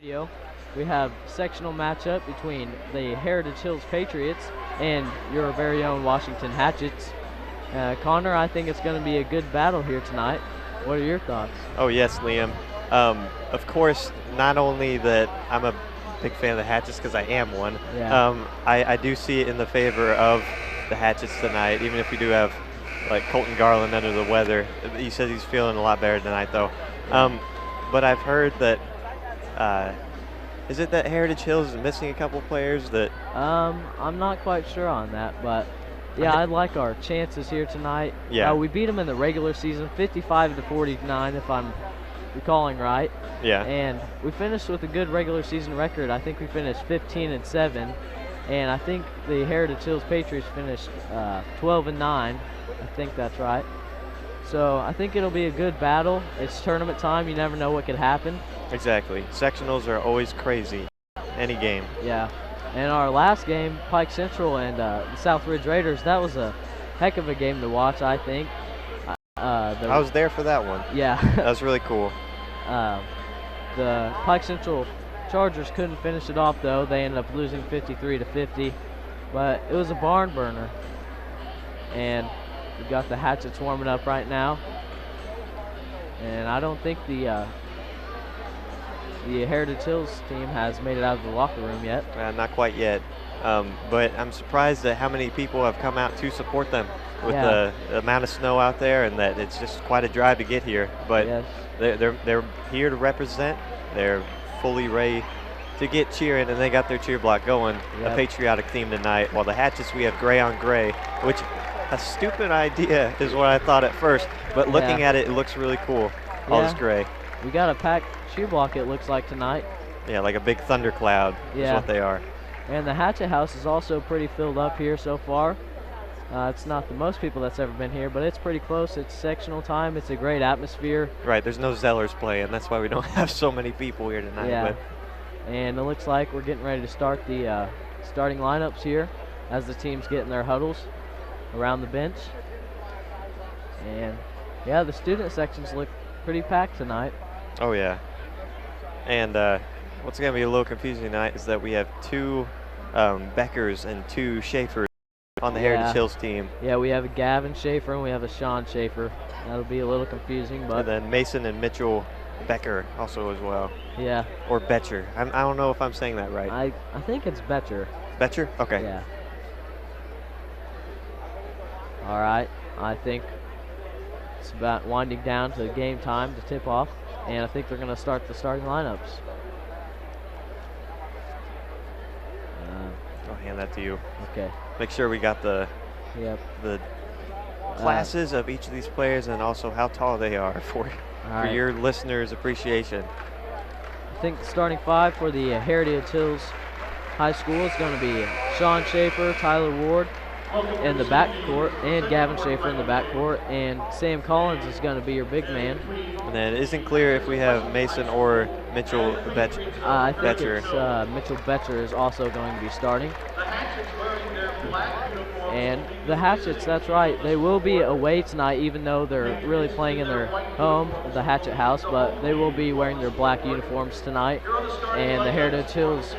video, we have sectional matchup between the Heritage Hills Patriots and your very own Washington Hatchets. Connor, I think it's going to be a good battle here tonight. What are your thoughts? Oh yes, Liam. Of course, not only that I'm a big fan of the Hatchets because I am one. Yeah. I do see it in the favor of the Hatchets tonight, even if we do have like Colton Garland under the weather. He says he's feeling a lot better tonight though. But I've heard that is it that Heritage Hills is missing a couple players that I'm not quite sure on that, but yeah, I like our chances here tonight. Yeah. We beat them in the regular season 55-49 if I'm recalling right. Yeah. And we finished with a good regular season record. I think we finished 15-7, and I think the Heritage Hills Patriots finished 12-9. I think that's right. So I think it'll be a good battle. It's tournament time. You never know what could happen. Exactly. Sectionals are always crazy. Any game. Yeah. And our last game, Pike Central and the South Ridge Raiders, that was a heck of a game to watch, I think. I was there for that one. Yeah. That was really cool. The Pike Central Chargers couldn't finish it off, though. They ended up losing 53-50. But it was a barn burner. And we've got the Hatchets warming up right now. And I don't think the Heritage Hills team has made it out of the locker room yet. Not quite yet. But I'm surprised at how many people have come out to support them with the amount of snow out there, and that it's just quite a drive to get here. But yes, they're here to represent. They're fully ready to get cheering, and they got their cheer block going. Yep. A patriotic theme tonight. While the Hatchets, we have gray on gray, which a stupid idea is what I thought at first. But looking at it, it looks really cool. All this gray. We got a packed cheer block, it looks like, tonight. Yeah, like a big thundercloud is what they are. And the Hatchet House is also pretty filled up here so far. It's not the most people that's ever been here, but it's pretty close. It's sectional time. It's a great atmosphere. Right, there's no Zellers playing. That's why we don't have so many people here tonight. Yeah, and it looks like we're getting ready to start the starting lineups here as the teams get in their huddles around the bench. And, yeah, the student sections look pretty packed tonight. Oh, yeah. And what's going to be a little confusing tonight is that we have two Beckers and two Schaefers on the Heritage Hills team. Yeah, we have a Gavin Schaefer and we have a Sean Schaefer. That'll be a little confusing, but. And then Mason and Mitchell Becker also as well. Yeah. Or Betcher. I don't know if I'm saying that right. I think it's Betcher. Betcher? Okay. Yeah. All right. I think it's about winding down to game time to tip off, and I think they're going to start the starting lineups. I'll hand that to you. Okay. Make sure we got the classes of each of these players and also how tall they are for your listeners' appreciation. I think the starting five for the Heritage Hills High School is going to be Sean Schaefer, Tyler Ward in the backcourt, and Gavin Schaefer in the backcourt, and Sam Collins is going to be your big man. And then it isn't clear if we have Mason or Mitchell Betcher. I think it's Mitchell Betcher is also going to be starting. And the Hatchets, that's right, they will be away tonight, even though they're really playing in their home, the Hatchet House, but they will be wearing their black uniforms tonight. And the Heritage Hills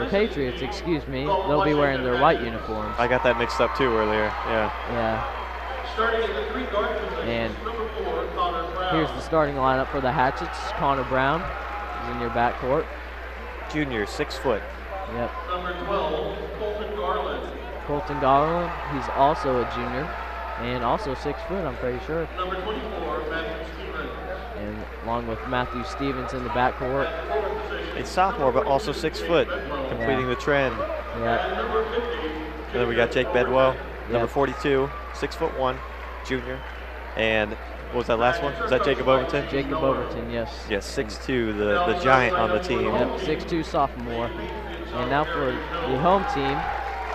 Patriots, excuse me, they'll be wearing their white uniforms. I got that mixed up too earlier, Yeah. And here's the starting lineup for the Hatchets. Connor Brown is in your backcourt. Junior, 6 foot. Yep. Number 12, Colton Garland, he's also a junior, and also 6 foot, I'm pretty sure. Number 24, Matthew Stevens. And along with Matthew Stevens in the backcourt. A sophomore, but also 6 foot, completing the trend. Yeah. And then we got Jake Bedwell, number 42, 6'1", junior. And what was that last one? Was that Jacob Overton? Jacob Overton, yes. Yes, 6'2", the giant on the team. Yep, 6'2" sophomore. And now for the home team,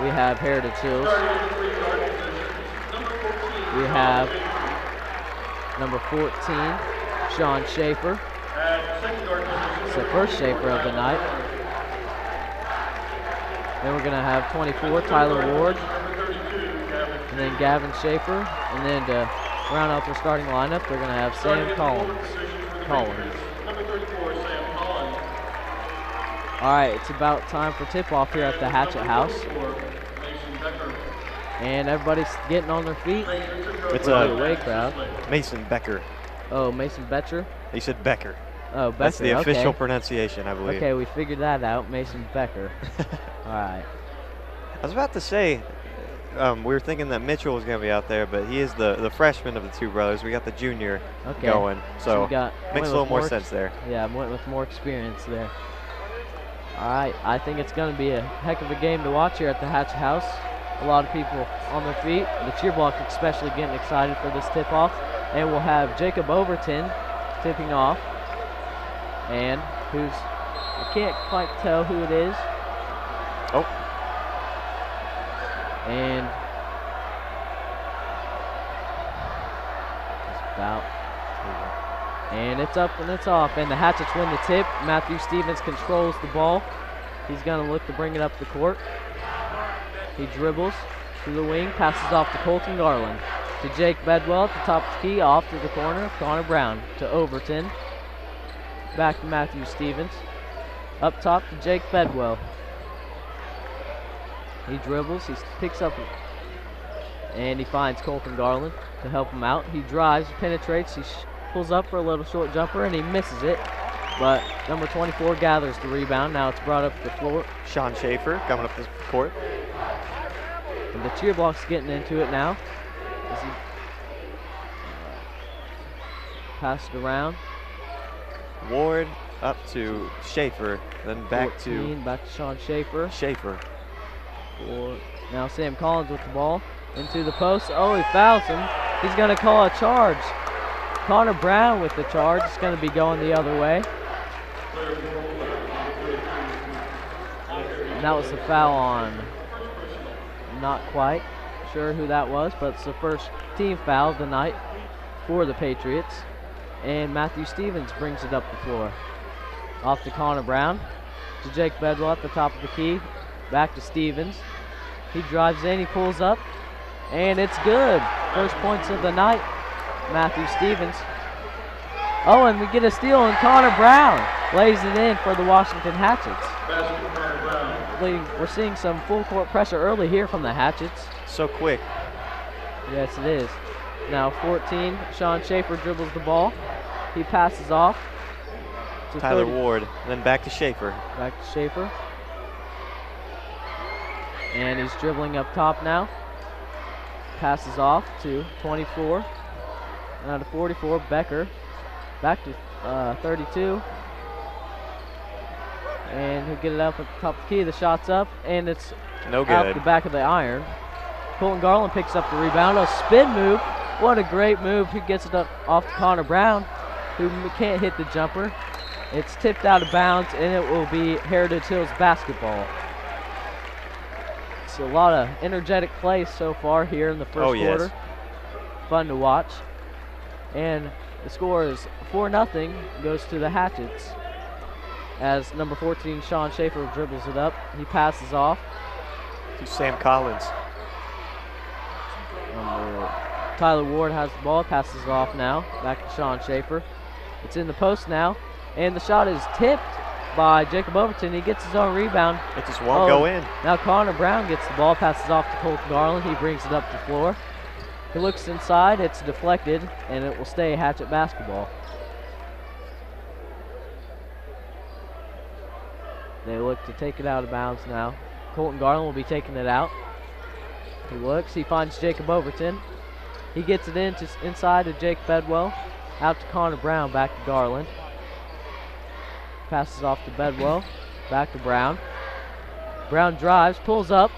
we have Heritage Hills. We have number 14, Sean Schaefer. It's the first Schaefer of the night. Then we're going to have 24, Tyler Ward. And then Gavin Schaefer. And then to round out their starting lineup, they're going to have Sam Collins. All right, it's about time for tip-off here at the Hatchet House. And everybody's getting on their feet. It's a away crowd. Mason Becker. Oh, Mason Betcher? He said Becker. Oh, Becker. That's the official okay. pronunciation, I believe. Okay, we figured that out. Mason Becker. All right. I was about to say, we were thinking that Mitchell was going to be out there, but he is the freshman of the two brothers. We got the junior going, so makes a little more sense there. Yeah, I went with more experience there. All right, I think it's going to be a heck of a game to watch here at the Hatchet House. A lot of people on their feet. The cheer block especially getting excited for this tip-off. And we'll have Jacob Overton tipping off. And I can't quite tell who it is. Oh. And it's about. And it's up and it's off. And the Hatchets win the tip. Matthew Stevens controls the ball. He's going to look to bring it up the court. He dribbles to the wing, passes off to Colton Garland. To Jake Bedwell at the top of the key, off to the corner. Connor Brown to Overton. Back to Matthew Stevens. Up top to Jake Bedwell. He dribbles, he picks up, and he finds Colton Garland to help him out. He drives, penetrates, he pulls up for a little short jumper, and he misses it. But number 24 gathers the rebound. Now it's brought up to the floor. Sean Schaefer coming up the court. And the cheer block's getting into it now. As he passed it around. Ward up to Schaefer, then back to Sean Schaefer. Schaefer. Now Sam Collins with the ball into the post. Oh, he fouls him. He's going to call a charge. Connor Brown with the charge. It's going to be going the other way. And that was the foul on, not quite sure who that was, but it's the first team foul of the night for the Patriots. And Matthew Stevens brings it up the floor. Off to Connor Brown. To Jake Bedwell at the top of the key. Back to Stevens. He drives in, he pulls up, and it's good. First points of the night, Matthew Stevens. Oh, and we get a steal, and Connor Brown lays it in for the Washington Hatchets. We're seeing some full court pressure early here from the Hatchets. So quick. Yes, it is. Now 14, Sean Schaefer dribbles the ball. He passes off to Tyler Ward, then back to Schaefer. Back to Schaefer. And he's dribbling up top now. Passes off to 24. Now to 44, Becker. Back to 32. And he'll get it up at the top of the key. The shot's up, and it's no good. Out the back of the iron. Colton Garland picks up the rebound. A spin move. What a great move. He gets it up off to Connor Brown, who can't hit the jumper. It's tipped out of bounds, and it will be Heritage Hills basketball. It's a lot of energetic play so far here in the first quarter. Yes. Fun to watch. And the score is 4-0, goes to the Hatchets. As number 14, Sean Schaefer dribbles it up. He passes off to Sam Collins. Tyler Ward has the ball, passes off now. Back to Sean Schaefer. It's in the post now, and the shot is tipped by Jacob Overton. He gets his own rebound. It just won't go in. Now Connor Brown gets the ball, passes off to Colton Garland. He brings it up the floor. He looks inside, it's deflected, and it will stay Hatchet basketball. They look to take it out of bounds now. Colton Garland will be taking it out. He looks, he finds Jacob Overton. He gets it inside to Jake Bedwell. Out to Connor Brown, back to Garland. Passes off to Bedwell, back to Brown. Brown drives, pulls up,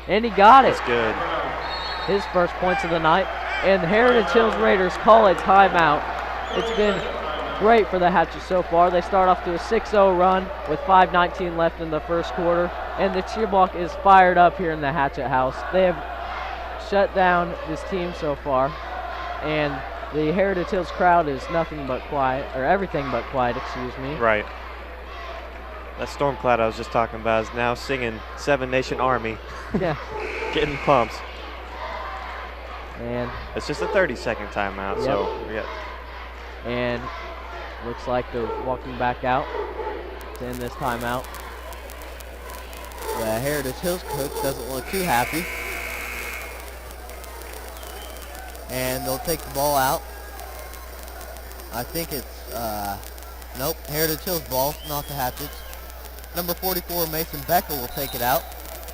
and he got it. That's good. His first points of the night. And the Heritage Hills Raiders call a timeout. It's been great for the Hatchets so far. They start off to a 6-0 run with 5:19 left in the first quarter. And the cheer block is fired up here in the Hatchet House. They have shut down this team so far. And the Heritage Hills crowd is nothing but quiet, or everything but quiet, excuse me. Right. That storm cloud I was just talking about is now singing Seven Nation Army. Yeah. Getting pumped. And it's just a 30-second timeout, yep. so yeah. And Looks like they're walking back out to end this timeout. The Heritage Hills coach doesn't look too happy. And they'll take the ball out. I think it's, nope, Heritage Hills ball, not the Hatchets. Number 44, Mason Becker, will take it out.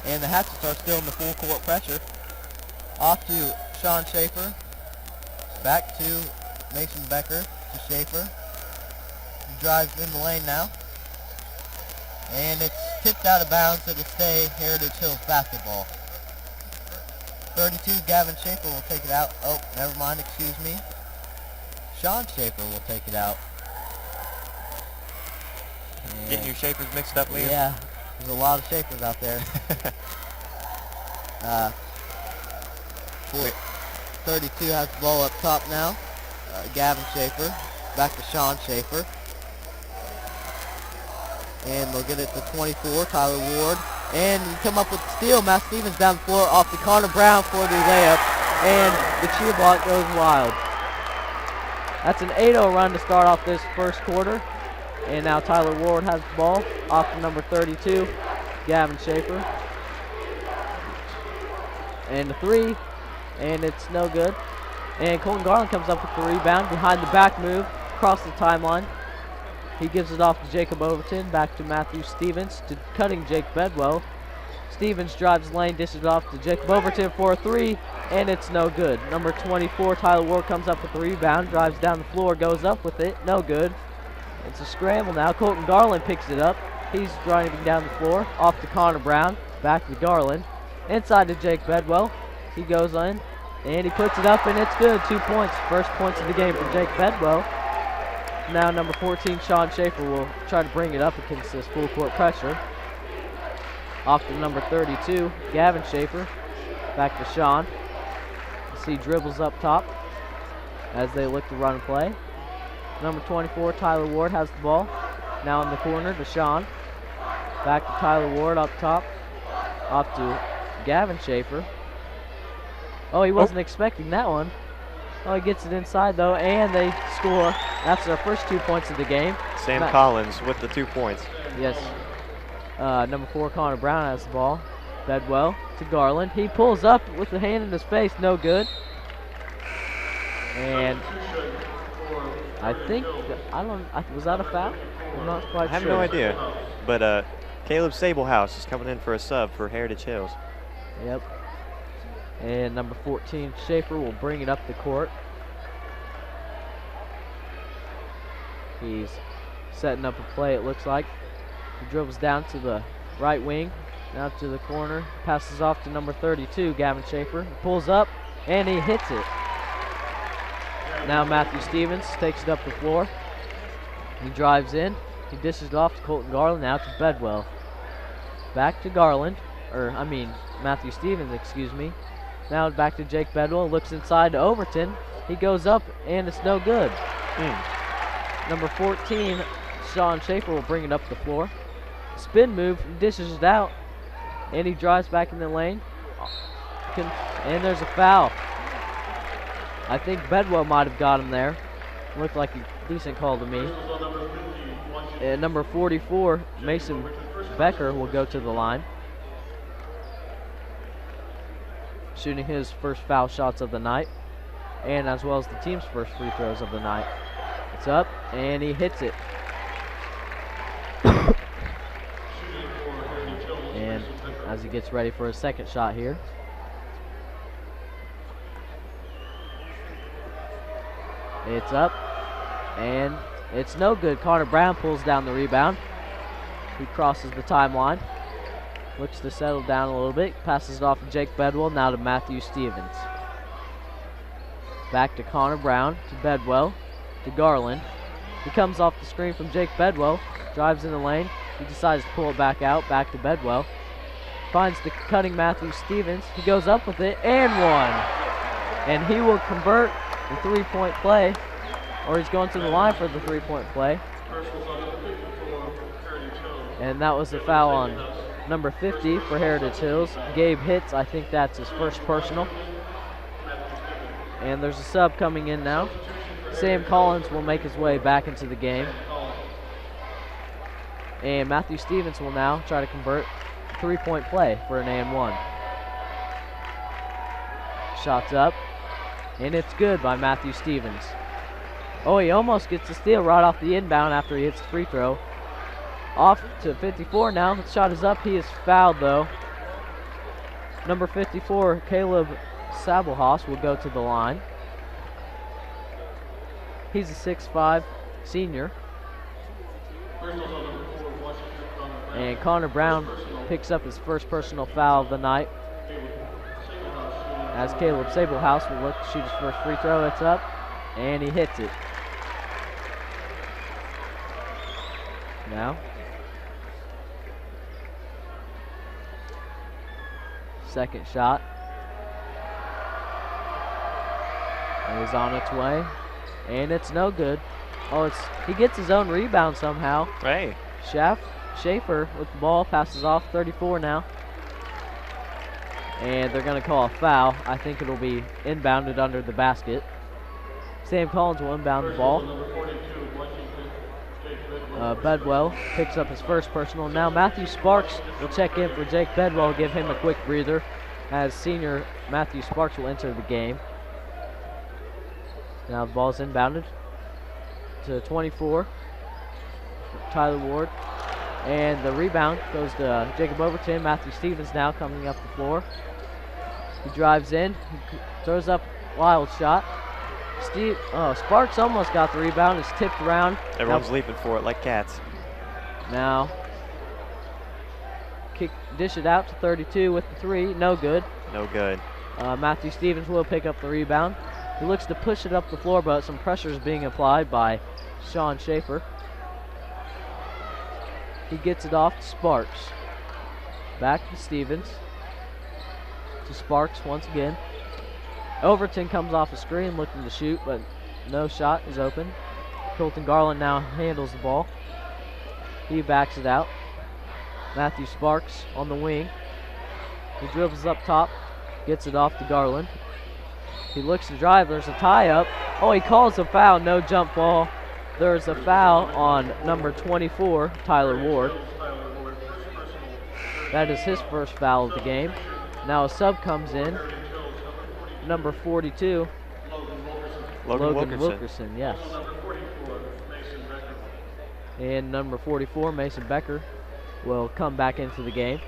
And the Hatchets are still in the full court pressure. Off to Sean Schaefer. Back to Mason Becker to Schaefer. He drives in the lane now. And it's tipped out of bounds. It'll stay Heritage Hills basketball. 32, Gavin Schaefer will take it out. Oh, never mind, excuse me. Sean Schaefer will take it out. Getting your Schaefers mixed up, Liam? Yeah, there's a lot of Schaefers out there. 32 has the ball up top now. Gavin Schaefer. Back to Sean Schaefer. And they'll get it to 24, Tyler Ward. And we come up with the steal. Matt Stevens down the floor off to Connor Brown for the layup. And the cheer block goes wild. That's an 8-0 run to start off this first quarter. And now Tyler Ward has the ball off to number 32, Gavin Schaefer. And the three, and it's no good. And Colton Garland comes up with the rebound behind the back move, across the timeline. He gives it off to Jacob Overton, back to Matthew Stevens, to cutting Jake Bedwell. Stevens drives the lane, dishes it off to Jacob Overton for a three, and it's no good. Number 24, Tyler Ward, comes up with the rebound, drives down the floor, goes up with it, no good. It's a scramble now. Colton Garland picks it up. He's driving down the floor, off to Connor Brown, back to Garland, inside to Jake Bedwell. He goes in, and he puts it up, and it's good. 2 points, first points of the game for Jake Bedwell. Now number 14, Sean Schaefer, will try to bring it up against this full court pressure. Off to number 32, Gavin Schaefer. Back to Sean. You see dribbles up top as they look to run and play. Number 24, Tyler Ward, has the ball. Now in the corner to Sean. Back to Tyler Ward up top. Off to Gavin Schaefer. Oh, he wasn't expecting that one. Oh, he gets it inside though, and they score. That's their first 2 points of the game. Sam Collins with the 2 points. Yes. Number 4, Connor Brown, has the ball. Bedwell to Garland. He pulls up with the hand in his face, no good. And I think, was that a foul? I'm not quite sure. I have no idea. But Caleb Sablehouse is coming in for a sub for Heritage Hills. Yep. And number 14, Schaefer, will bring it up the court. He's setting up a play, it looks like. He dribbles down to the right wing, now to the corner, passes off to number 32, Gavin Schaefer. He pulls up, and he hits it. Now Matthew Stevens takes it up the floor. He drives in. He dishes it off to Colton Garland, now to Bedwell. Back to Garland, Matthew Stevens, excuse me. Now back to Jake Bedwell, looks inside to Overton. He goes up, and it's no good. Number 14, Sean Schaefer, will bring it up the floor. Spin move, dishes it out, and he drives back in the lane. And there's a foul. I think Bedwell might have got him there. Looked like a decent call to me. And number 44, Mason Becker, will go to the line, shooting his first foul shots of the night, and as well as the team's first free throws of the night. It's up, and he hits it. And as he gets ready for his second shot here. It's up, and it's no good. Connor Brown pulls down the rebound. He crosses the timeline. Looks to settle down a little bit. Passes it off to Jake Bedwell, now to Matthew Stevens. Back to Connor Brown, to Bedwell, to Garland. He comes off the screen from Jake Bedwell, drives in the lane. He decides to pull it back out, back to Bedwell. Finds the cutting Matthew Stevens. He goes up with it, and one. And he will convert the three-point play, or he's going to the line for the three-point play. And that was a foul on number 50 for Heritage Hills. Gabe Hitz, I think that's his first personal. And there's a sub coming in now. Sam Collins will make his way back into the game. And Matthew Stevens will now try to convert a 3-point play for an and-1. Shots up, and it's good by Matthew Stevens. Oh, he almost gets the steal right off the inbound after he hits the free throw. Off to 54 now. The shot is up. He is fouled, though. Number 54, Caleb Sabelhaus, will go to the line. He's a 6'5" senior. And Connor Brown picks up his first personal foul of the night, as Caleb Sabelhaus will look to shoot his first free throw. It's up, and he hits it. Now, second shot is on its way, and it's no good. Oh, he gets his own rebound somehow. Hey. Schaefer with the ball, passes off. 34 now. And they're going to call a foul. I think it'll be inbounded under the basket. Sam Collins will inbound the ball. Bedwell picks up his first personal. Now Matthew Sparks will check in for Jake Bedwell, give him a quick breather, as senior Matthew Sparks will enter the game. Now the ball's inbounded to 24, Tyler Ward. And the rebound goes to Jacob Overton. Matthew Stevens now coming up the floor. He drives in, he throws up wild shot. Sparks almost got the rebound. It's tipped around. Everyone's leaping for it like cats. Now, dish it out to 32 with the three. No good. No good. Matthew Stevens will pick up the rebound. He looks to push it up the floor, but some pressure is being applied by Sean Schaefer. He gets it off to Sparks. Back to Stevens. To Sparks once again. Overton comes off a screen looking to shoot, but no shot is open. Colton Garland now handles the ball. He backs it out. Matthew Sparks on the wing. He dribbles up top, gets it off to Garland. He looks to drive. There's a tie-up. Oh, he calls a foul. No jump ball. There's a foul on number 24, Tyler Ward. That is his first foul of the game. Now a sub comes in. Number 42, Logan Wilkerson, yes. And number 44, Mason Becker, will come back into the game.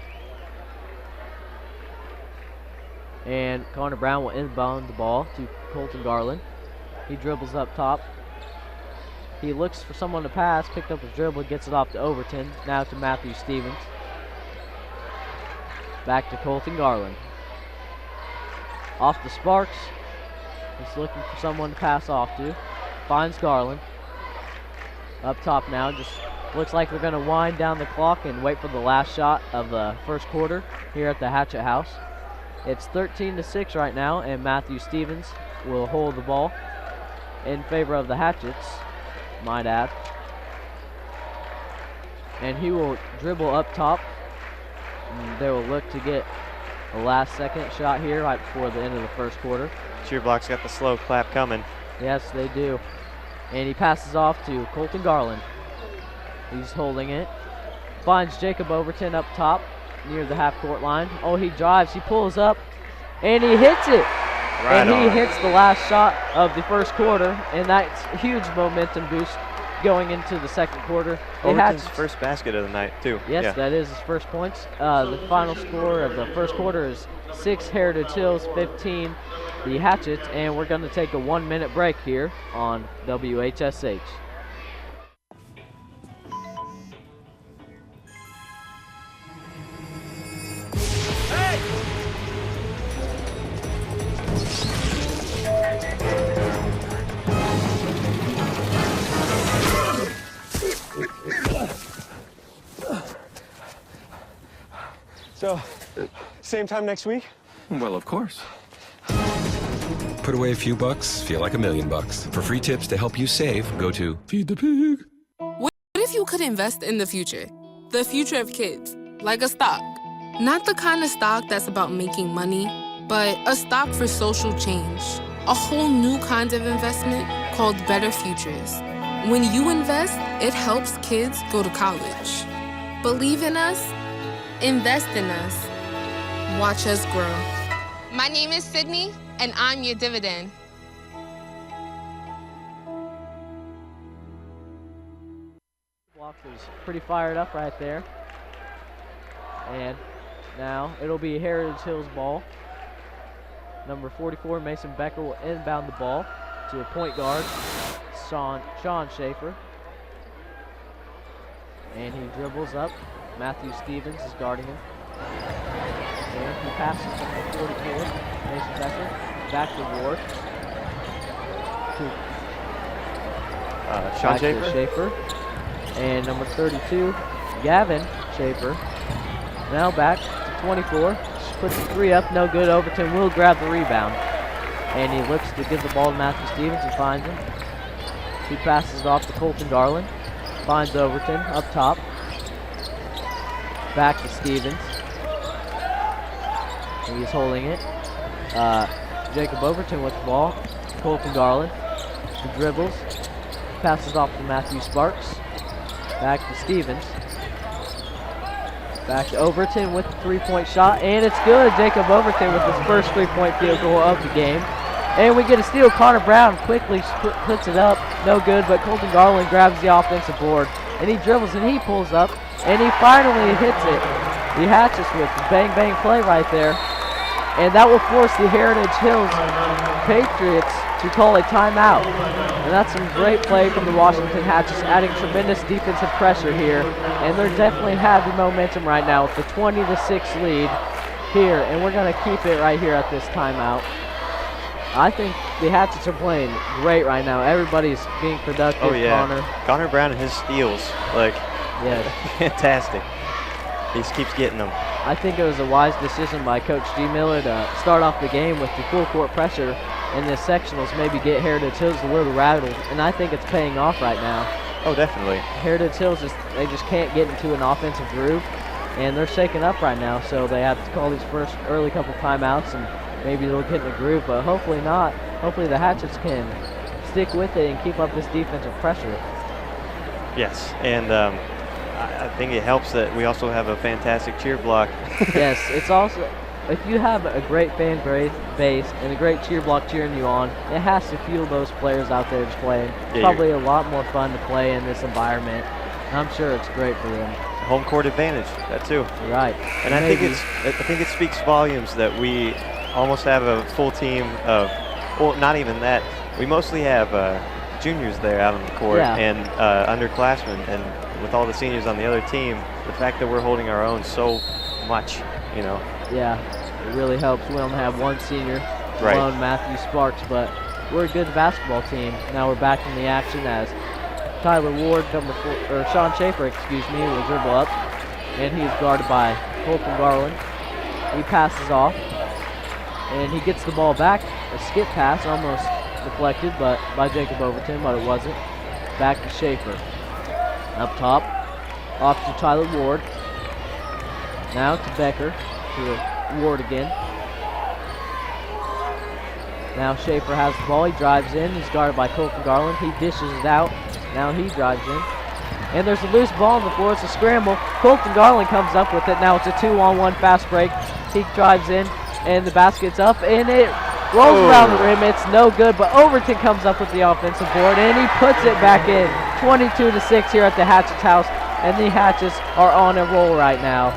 And Connor Brown will inbound the ball to Colton Garland. He dribbles up top. He looks for someone to pass, picked up his dribble, gets it off to Overton. Now to Matthew Stevens. Back to Colton Garland. Off to Sparks. He's looking for someone to pass off to. Finds Garland. Up top now. Just looks like we're going to wind down the clock and wait for the last shot of the first quarter here at the Hatchet House. It's 13-6 right now, and Matthew Stevens will hold the ball in favor of the Hatchets, might add. And he will dribble up top. And they will look to get a last second shot here right before the end of the first quarter. Cheer block's got the slow clap coming. Yes, they do. And he passes off to Colton Garland. He's holding it. Finds Jacob Overton up top near the half-court line. Oh, he drives, he pulls up, and he hits it. Right and he on. hits the last shot of the first quarter, and that's a huge momentum boost going into the second quarter. Overton's first basket of the night, too. Yes, yeah. that is his first points. The final score of the first quarter is 6 Heritage Hills, 15 the Hatchets, and we're going to take a 1-minute break here on WHSH. So, same time next week? Well, of course. Put away a few bucks, feel like $1 million. For free tips to help you save, go to Feed the Pig. What if you could invest in the future? The future of kids, like a stock. Not the kind of stock that's about making money, but a stock for social change. A whole new kind of investment called Better Futures. When you invest, it helps kids go to college. Believe in us, invest in us, watch us grow. My name is Sydney, and I'm your dividend. Block is pretty fired up right there. And now it'll be Heritage Hills ball. Number 44, Mason Becker, will inbound the ball to a point guard, Sean Schaefer. And he dribbles up. Matthew Stevens is guarding him. And he passes to number 44, Mason Becker, back to Ward. Sean back to Schaefer. And number 32, Gavin Schaefer. Now back to 24. Puts the three up, no good. Overton will grab the rebound. And he looks to give the ball to Matthew Stevens and finds him. He passes it off to Colton Garland. Finds Overton up top. Back to Stevens. He's holding it. Jacob Overton with the ball. Colton Garland. He dribbles. Passes off to Matthew Sparks. Back to Stevens. Back to Overton with the three-point shot, and it's good. Jacob Overton with his first three-point field goal of the game. And we get a steal. Connor Brown quickly puts it up. No good, but Colton Garland grabs the offensive board, and he dribbles, and he pulls up, and he finally hits it. He hatches with the bang-bang play right there. And that will force the Heritage Hills Patriots to call a timeout. And that's some great play from the Washington Hatches, adding tremendous defensive pressure here. And they're definitely having momentum right now with the 20-6 lead here. And we're going to keep it right here at this timeout. I think the Hatchets are playing great right now. Everybody's being productive. Oh, yeah. Connor Brown and his steals, like, yes. Fantastic. He just keeps getting them. I think it was a wise decision by Coach G. Miller to start off the game with the full court pressure in the sectionals, maybe get Heritage Hills a little rattled, and I think it's paying off right now. Oh, definitely. Heritage Hills, they just can't get into an offensive groove, and they're shaking up right now, so they have to call these first early couple timeouts, and maybe they'll get in the groove, but hopefully not. Hopefully the Hatchets can stick with it and keep up this defensive pressure. Yes, and I think it helps that we also have a fantastic cheer block. Yes, it's also, if you have a great fan base and a great cheer block cheering you on, it has to fuel those players out there just playing. It's probably a lot more fun to play in this environment. I'm sure it's great for them. Home court advantage, that too. Right. And I think it speaks volumes that we almost have a full team of, well, not even that. We mostly have juniors there out on the court and underclassmen, and with all the seniors on the other team, the fact that we're holding our own so much, you know. Yeah, it really helps. We only have one senior, alone, Matthew Sparks, but we're a good basketball team. Now we're back in the action as Tyler Ward, Sean Schaefer, will dribble up, and he's guarded by Colton Garland. He passes off, and he gets the ball back. A skip pass, almost deflected, but by Jacob Overton, but it wasn't. Back to Schaefer. Up top, off to Tyler Ward. Now to Becker, to Ward again. Now Schaefer has the ball, he drives in, he's guarded by Colton Garland. He dishes it out, now he drives in. And there's a loose ball on the floor, it's a scramble. Colton Garland comes up with it, now it's a 2-on-1 fast break. He drives in, and the basket's up, and it rolls around the rim, it's no good, but Overton comes up with the offensive board, and he puts it back in. 22-6 here at the Hatchets house, and the Hatchets are on a roll right now.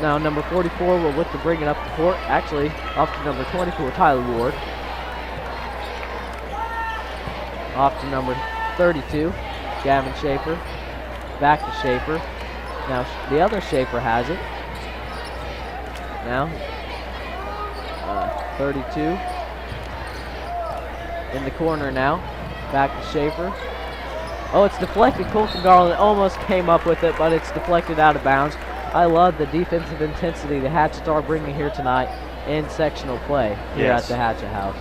Now number 44 will look to bring it up the court, actually off to number 24, Tyler Ward. Off to number 32, Gavin Schaefer. Back to Schaefer. Now the other Schaefer has it. Now 32 in the corner now. Back to Schaefer. Oh, it's deflected. Colton Garland almost came up with it, but it's deflected out of bounds. I love the defensive intensity the Hatchets are bringing here tonight in sectional play here at the Hatchet House.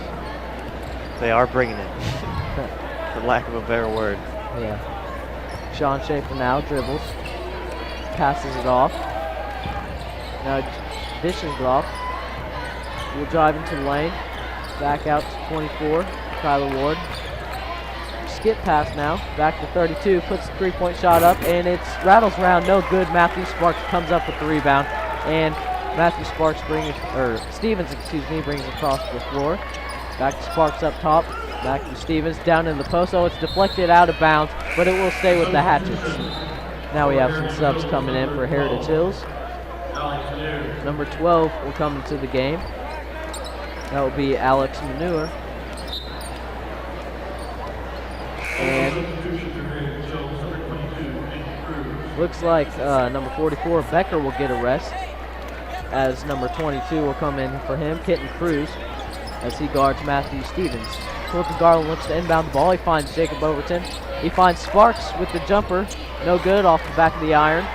They are bringing it, for lack of a better word. Yeah. Sean Schaefer now dribbles, passes it off. Now dishes it off. We'll drive into the lane. Back out to 24. Kyler Ward. Skip pass now, back to 32, puts the three-point shot up, and it rattles around, no good. Matthew Sparks comes up with the rebound, and Matthew Sparks Stevens, brings it across the floor. Back to Sparks up top, back to Stevens, down in the post. Oh, it's deflected out of bounds, but it will stay with the Hatchets. Now we have some subs coming in for Heritage Hills. Number 12 will come into the game. That will be Alex Manure. And looks like number 44, Becker, will get a rest, as number 22 will come in for him, Kitten Cruz, as he guards Matthew Stevens. Colton Garland looks to inbound the ball. He finds Jacob Overton. He finds Sparks with the jumper. No good, off the back of the iron.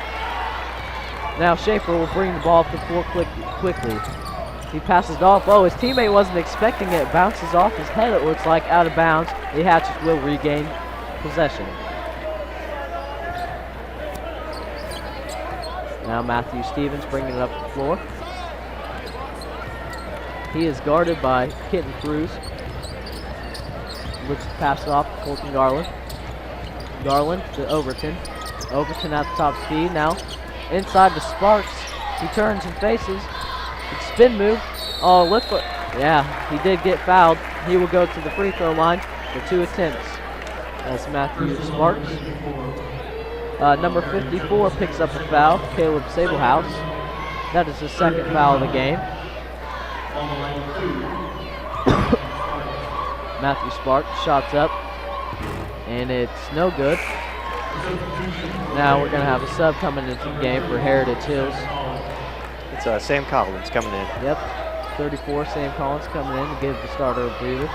Now Schaefer will bring the ball up the floor quickly. He passes it off. Oh, his teammate wasn't expecting it. Bounces off his head, it looks like, out of bounds. The Hatchets will regain possession. Now Matthew Stevens bringing it up the floor. He is guarded by Kitten Cruz. Looks to pass it off to Colton Garland. Garland to Overton. Overton at the top speed now. Inside to Sparks. He turns and faces. It's spin move. Oh, look. Yeah, he did get fouled. He will go to the free throw line for 2 attempts. That's Matthew Sparks. Number 54 picks up a foul, Caleb Sablehouse. That is his second foul of the game. Matthew Sparks shots up, and it's no good. Now we're going to have a sub coming into the game for Heritage Hills. It's Sam Collins coming in. Yep, 34, Sam Collins coming in to give the starter a breather.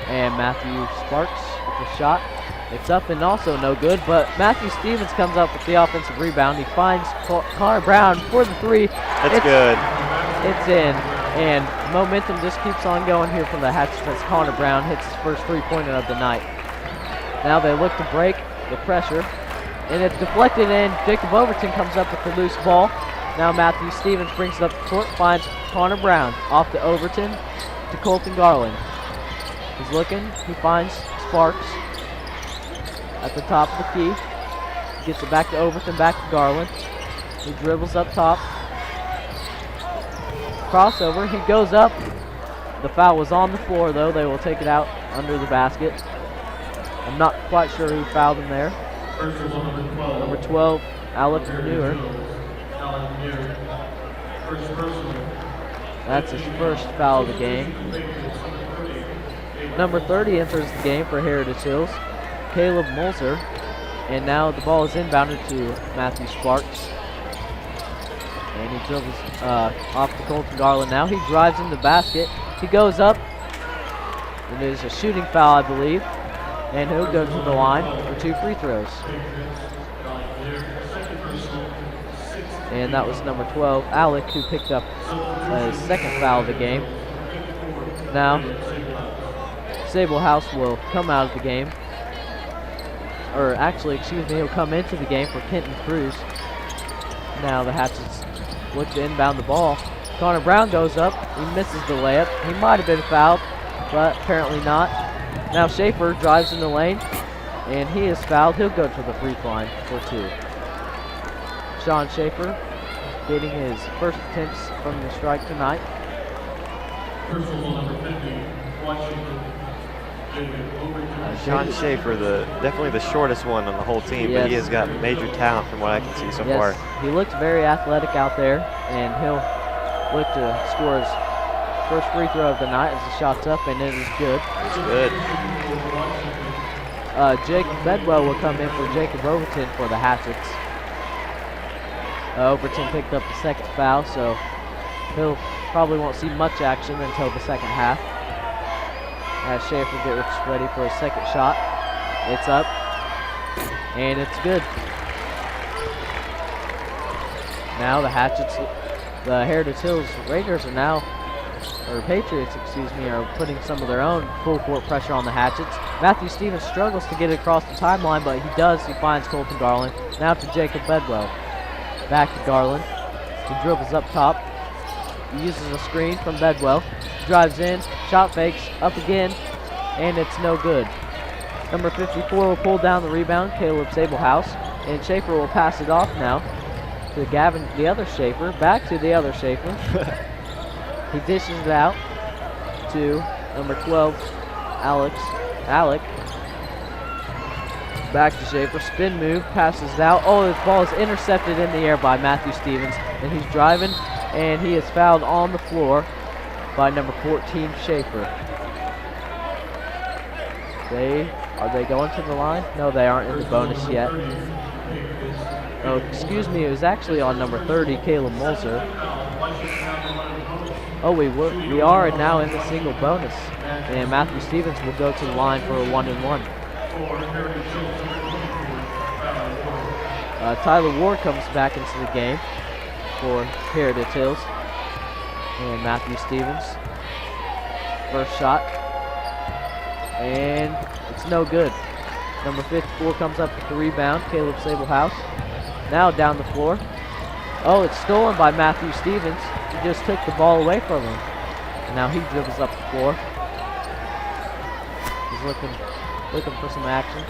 And Matthew Sparks with the shot. It's up and also no good, but Matthew Stevens comes up with the offensive rebound. He finds Connor Brown for the three. It's good. It's in, and momentum just keeps on going here from the Hatchets as Connor Brown hits his first three-pointer of the night. Now they look to break the pressure, and it's deflected in. Jacob Overton comes up with the loose ball. Now Matthew Stevens brings it up the court, finds Connor Brown. Off to Overton to Colton Garland. He's looking, he finds Sparks at the top of the key. Gets it back to Overton, back to Garland. He dribbles up top. Crossover, he goes up. The foul was on the floor though. They will take it out under the basket. I'm not quite sure who fouled him there. Number 12, Alex Manure. That's his first foul of the game. Number 30 enters the game for Heritage Hills, Caleb Mulzer. And now the ball is inbounded to Matthew Sparks. And he dribbles off to Colton Garland now. He drives in the basket. He goes up. It is a shooting foul, I believe. And he'll go to the line for 2 free throws. And that was number 12, Alec, who picked up his second foul of the game. Now, Sablehouse will come out of the game. Or actually, excuse me, he'll come into the game for Kenton Cruz. Now the Hatchets look to inbound the ball. Connor Brown goes up. He misses the layup. He might have been fouled, but apparently not. Now Schaefer drives in the lane, and he is fouled. He'll go to the free throw line for 2. Sean Schaefer getting his first attempts from the strike tonight. Sean Schaefer, definitely the shortest one on the whole team, yes. But he has got major talent from what I can see so far. He looks very athletic out there, and he'll look to score his first free throw of the night as the shot's up, and it is good. It's good. Jake Bedwell will come in for Jacob Overton for the Hatchets. Overton picked up the second foul, so he'll probably won't see much action until the second half. As Schaefer gets ready for his second shot. It's up, and it's good. Now the Hatchets, the Heritage Hills Raiders Patriots, are putting some of their own full court pressure on the Hatchets. Matthew Stevens struggles to get it across the timeline, but he does. He finds Colton Garland. Now to Jacob Bedwell. Back to Garland. He dribbles up top. He uses a screen from Bedwell. Drives in, shot fakes, up again. and it's no good. Number 54 will pull down the rebound, Caleb Sablehouse, and Schaefer will pass it off now to Gavin, the other Schaefer, back to the other Schaefer. He dishes it out to number 12, Alec. Back to Schaefer, spin move, passes it out. Oh, the ball is intercepted in the air by Matthew Stevens, and he's driving, and he is fouled on the floor by number 14, Schaefer. Are they going to the line? No, they aren't in the bonus yet. Oh, excuse me, it was actually on number 30, Caleb Mulzer. Oh, we are now in the single bonus, and Matthew Stevens will go to the line for a 1-and-1. Tyler Ward comes back into the game for Heritage Hills. And Matthew Stevens, first shot. And it's no good. Number 54 comes up with the rebound, Caleb Sablehouse. Now down the floor. Oh, it's stolen by Matthew Stevens. He just took the ball away from him. And now he dribbles up the floor. He's looking for some action.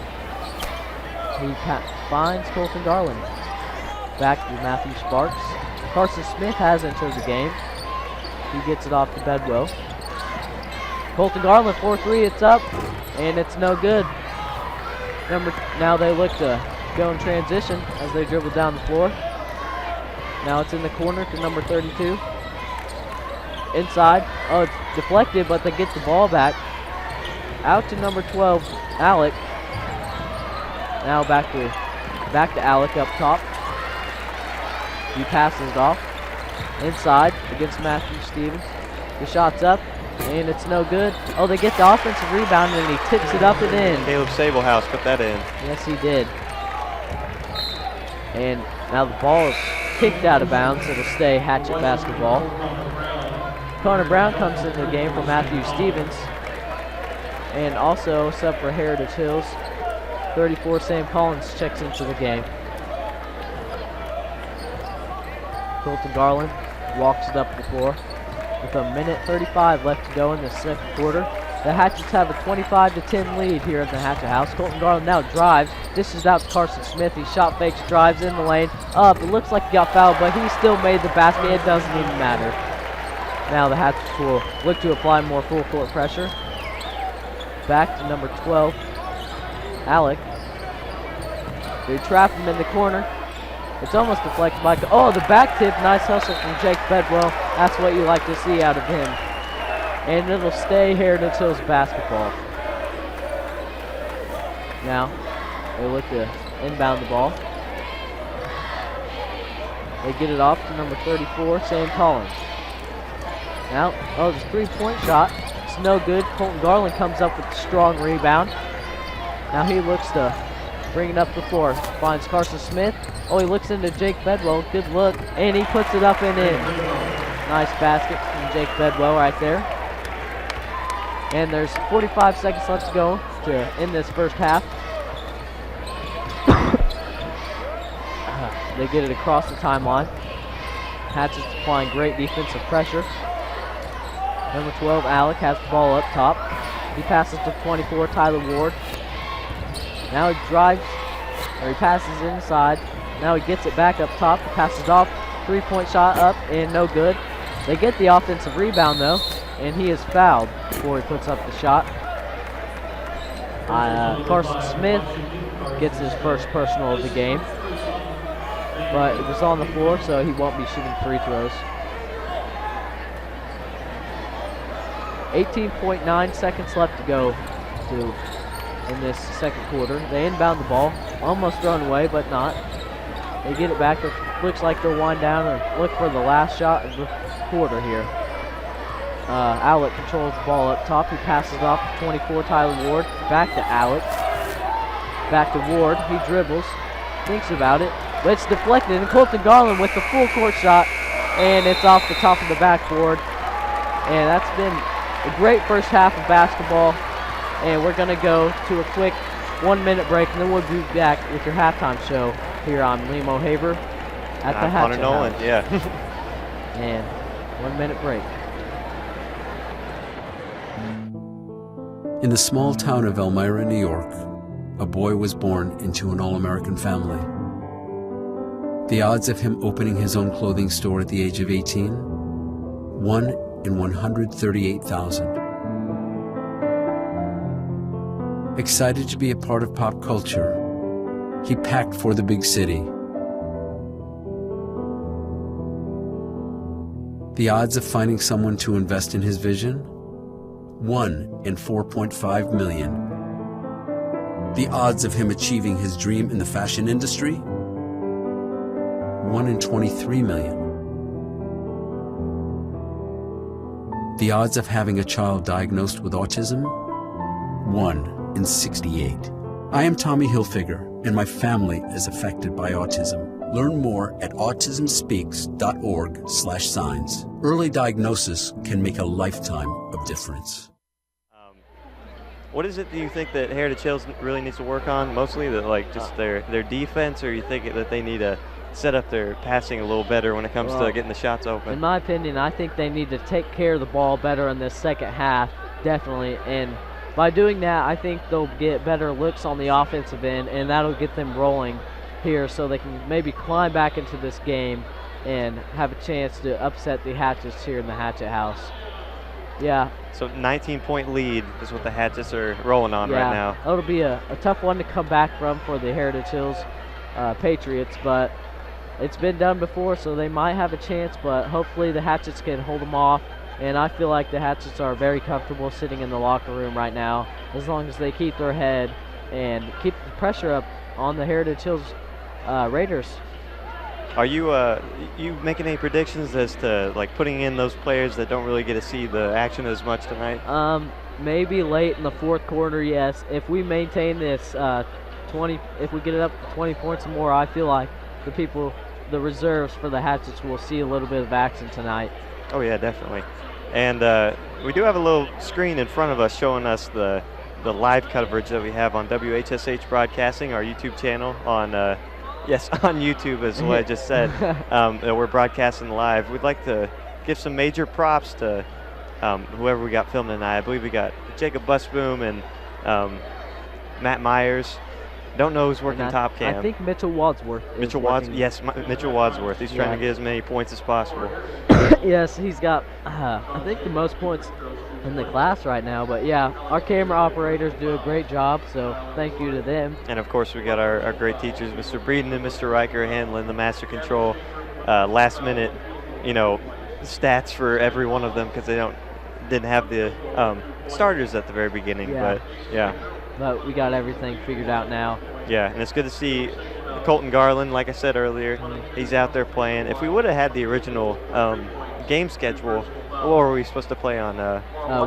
He finds Colton Garland. Back to Matthew Sparks. Carson Smith has entered the game. He gets it off to Bedwell. Colton Garland, 4-3, it's up, and it's no good. Now they look to go in transition as they dribble down the floor. Now it's in the corner to number 32. Inside. Oh, it's deflected, but they get the ball back. Out to number 12, Alec. Now back to Alec up top. He passes it off. Inside against Matthew Stevens. The shot's up, and it's no good. Oh, they get the offensive rebound, and he tips it up and in. Caleb Sablehouse put that in. Yes, he did. And now the ball is kicked out of bounds. It'll stay Hatchet basketball. Connor Brown comes into the game for Matthew Stevens. And also, sub for Heritage Hills, 34 Sam Collins checks into the game. Colton Garland walks it up the floor. With a minute 35 left to go in the second quarter, the Hatchets have a 25-10 lead here at the Hatchet House. Colton Garland now drives, dishes out to Carson Smith. He shot fakes, drives in the lane, up. It looks like he got fouled, but he still made the basket. It doesn't even matter. Now the Hatchets will look to apply more full court pressure. Back to number 12, Alec. They trap him in the corner. It's almost deflected by, oh, the back tip, nice hustle from Jake Bedwell. That's what you like to see out of him. And it'll stay Heritage Hills basketball. Now, they look to inbound the ball. They get it off to number 34, Sam Collins. Now, oh, it's a three-point shot. It's no good. Colton Garland comes up with a strong rebound. Now he looks to bring it up the floor. Finds Carson Smith. Oh, he looks into Jake Bedwell. Good look. And he puts it up and in. Nice basket from Jake Bedwell right there. And there's 45 seconds left to go to end this first half. They get it across the timeline. Hatchet's applying great defensive pressure. Number 12, Alec, has the ball up top. He passes to 24, Tyler Ward. Now he drives, or he passes inside. Now he gets it back up top. He passes off. Three-point shot up and no good. They get the offensive rebound though, and he is fouled before he puts up the shot. Carson Smith gets his first personal of the game, but it was on the floor, so he won't be shooting free throws. 18.9 seconds left to go in this second quarter. They inbound the ball, almost thrown away, but not. They get it back. It looks like they'll wind down and look for the last shot of the quarter here. Alec controls the ball up top. He passes off to 24, Tyler Ward. Back to Alec. Back to Ward. He dribbles, thinks about it, but it's deflected. And Colton Garland with the full court shot, and it's off the top of the backboard. And that's been a great first half of basketball. And we're going to go to a quick 1 minute break, and then we'll be back with your halftime show here on Liam O'Haver at the Hatchet Nolan, House. yeah. And 1 minute break. In the small town of Elmira, New York, a boy was born into an all-American family. The odds of him opening his own clothing store at the age of 18? 1 in 138,000. Excited to be a part of pop culture, he packed for the big city. The odds of finding someone to invest in his vision? 1 in 4.5 million. The odds of him achieving his dream in the fashion industry? 1 in 23 million. The odds of having a child diagnosed with autism? 1 in 68. I am Tommy Hilfiger, and my family is affected by autism. Learn more at autismspeaks.org/signs. Early diagnosis can make a lifetime of difference. What is it do you think that Heritage Hills really needs to work on? Mostly just their defense, or you think that they need to set up their passing a little better when it comes to getting the shots open? In my opinion, I think they need to take care of the ball better in this second half, definitely. And by doing that, I think they'll get better looks on the offensive end, and that'll get them rolling here so they can maybe climb back into this game and have a chance to upset the Hatchets here in the Hatchet House. Yeah. So 19-point lead is what the Hatchets are rolling on right now. It'll be a tough one to come back from for the Heritage Hills Patriots, but it's been done before, so they might have a chance, but hopefully the Hatchets can hold them off. And I feel like the Hatchets are very comfortable sitting in the locker room right now, as long as they keep their head and keep the pressure up on the Heritage Hills Raiders. Are you making any predictions as to putting in those players that don't really get to see the action as much tonight? Maybe late in the fourth quarter, yes. If we maintain this 20, if we get it up to 20 points or more, I feel like the reserves for the Hatchets will see a little bit of action tonight. Oh yeah, definitely. And we do have a little screen in front of us showing us the live coverage that we have on WHSH Broadcasting, our YouTube channel on on YouTube is what I just said. That we're broadcasting live. We'd like to give some major props to whoever we got filming tonight. I believe we got Jacob Busboom and Matt Myers. Don't know who's working top cam. I think Mitchell Wadsworth. Mitchell Wadsworth. He's trying to get as many points as possible. Yes, he's got, I think, the most points in the class right now. But yeah, our camera operators do a great job, so thank you to them. And of course, we got our great teachers, Mr. Breeden and Mr. Riker, handling the master control, last minute, stats for every one of them because they didn't have the starters at the very beginning. Yeah. But yeah. But we got everything figured out now. Yeah, and it's good to see Colton Garland, like I said earlier. He's out there playing. If we would have had the original game schedule, what were we supposed to play on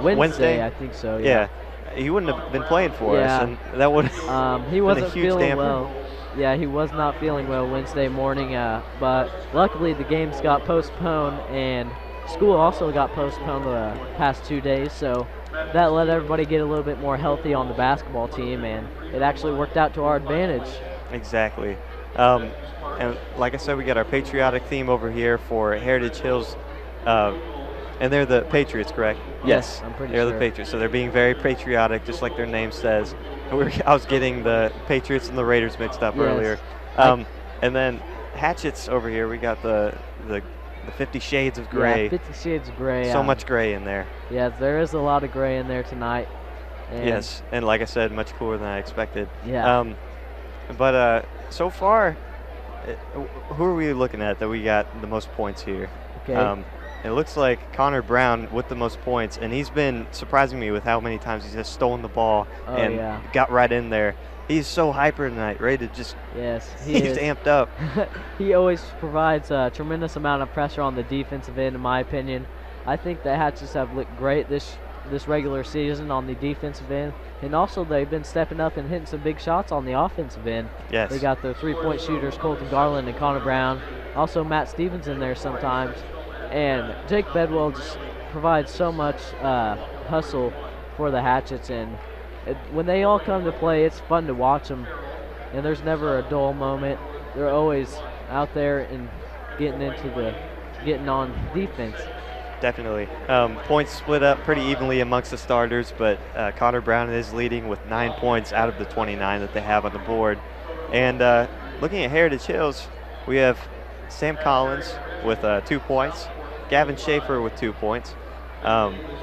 Wednesday? I think so, yeah. He wouldn't have been playing for us, and that would have he wasn't been a huge feeling damper. well. Yeah, he was not feeling well Wednesday morning, but luckily the games got postponed, and school also got postponed the past 2 days, so that let everybody get a little bit more healthy on the basketball team, and it actually worked out to our advantage. Exactly. And like I said, we got our patriotic theme over here for Heritage Hills, and they're the Patriots, correct? Yes, I'm pretty sure. They're the Patriots, so they're being very patriotic, just like their name says. I was getting the Patriots and the Raiders mixed up earlier. And then Hatchets over here, we got the 50 Shades of Gray. Yeah, 50 Shades of Gray. So much gray in there. Yeah, there is a lot of gray in there tonight. And yes, and like I said, much cooler than I expected. Yeah. But so far, who are we looking at that we got the most points here? Okay. It looks like Connor Brown with the most points, and he's been surprising me with how many times he's just stolen the ball and got right in there. He's so hyper tonight, ready to just he's amped up. He always provides a tremendous amount of pressure on the defensive end, in my opinion. I think the Hatchets have looked great this regular season on the defensive end, and also they've been stepping up and hitting some big shots on the offensive end. Yes. They got their three-point shooters, Colton Garland and Connor Brown. Also Matt Stevens in there sometimes. And Jake Bedwell just provides so much hustle for the Hatchets, and when they all come to play, it's fun to watch them, and there's never a dull moment. They're always out there and getting on defense. definitely. Points split up pretty evenly amongst the starters, but Connor Brown is leading with 9 points out of the 29 that they have on the board. And looking at Heritage Hills, we have Sam Collins with 2 points, Gavin Schaefer with 2 points.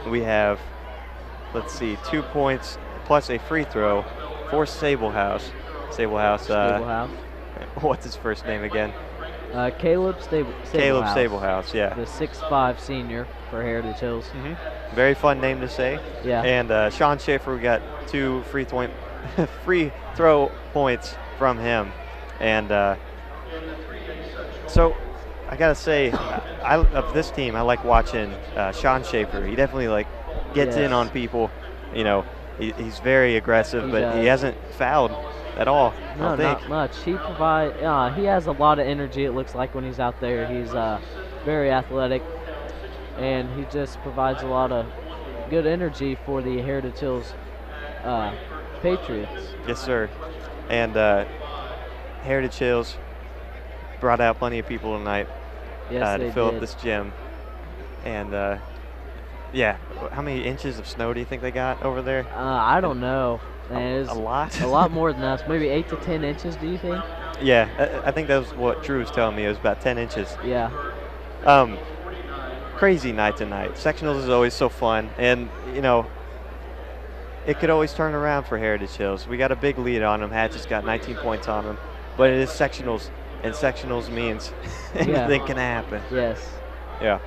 We have, 2 points plus a free throw for Sablehouse. Sablehouse. What's his first name again? Caleb Sablehouse. Caleb Sablehouse, yeah. The 6'5" senior for Heritage Hills. Very fun name to say. Yeah. And Sean Schaefer, we got 2 free throw points from him. And so I gotta say, of this team, I like watching Sean Schaefer. He definitely gets in on people. You know, he's very aggressive, but he hasn't fouled at all. No, not much. He has a lot of energy, it looks like, when he's out there. He's very athletic, and he just provides a lot of good energy for the Heritage Hills Patriots. Yes, sir. And Heritage Hills brought out plenty of people tonight to fill up this gym. And yeah, how many inches of snow do you think they got over there? I don't know. A lot? A lot more than us. Maybe 8 to 10 inches, do you think? Yeah, I think that was what Drew was telling me. It was about 10 inches. Yeah. Crazy night tonight. Sectionals is always so fun. And, you know, it could always turn around for Heritage Hills. We got a big lead on them. Hatchett's got 19 points on them. But it is sectionals, and sectionals means anything can happen. Yes. Yeah.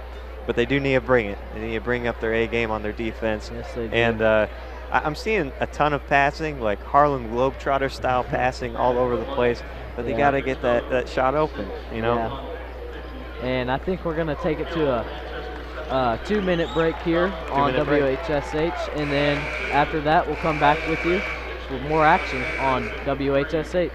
But they do need to bring it. They need to bring up their A game on their defense. Yes, they do. And I'm seeing a ton of passing, like Harlem Globetrotter style passing all over the place. But they got to get that shot open, you know? Yeah. And I think we're going to take it to a 2-minute break here on WHSH. And then after that, we'll come back with you with more action on WHSH.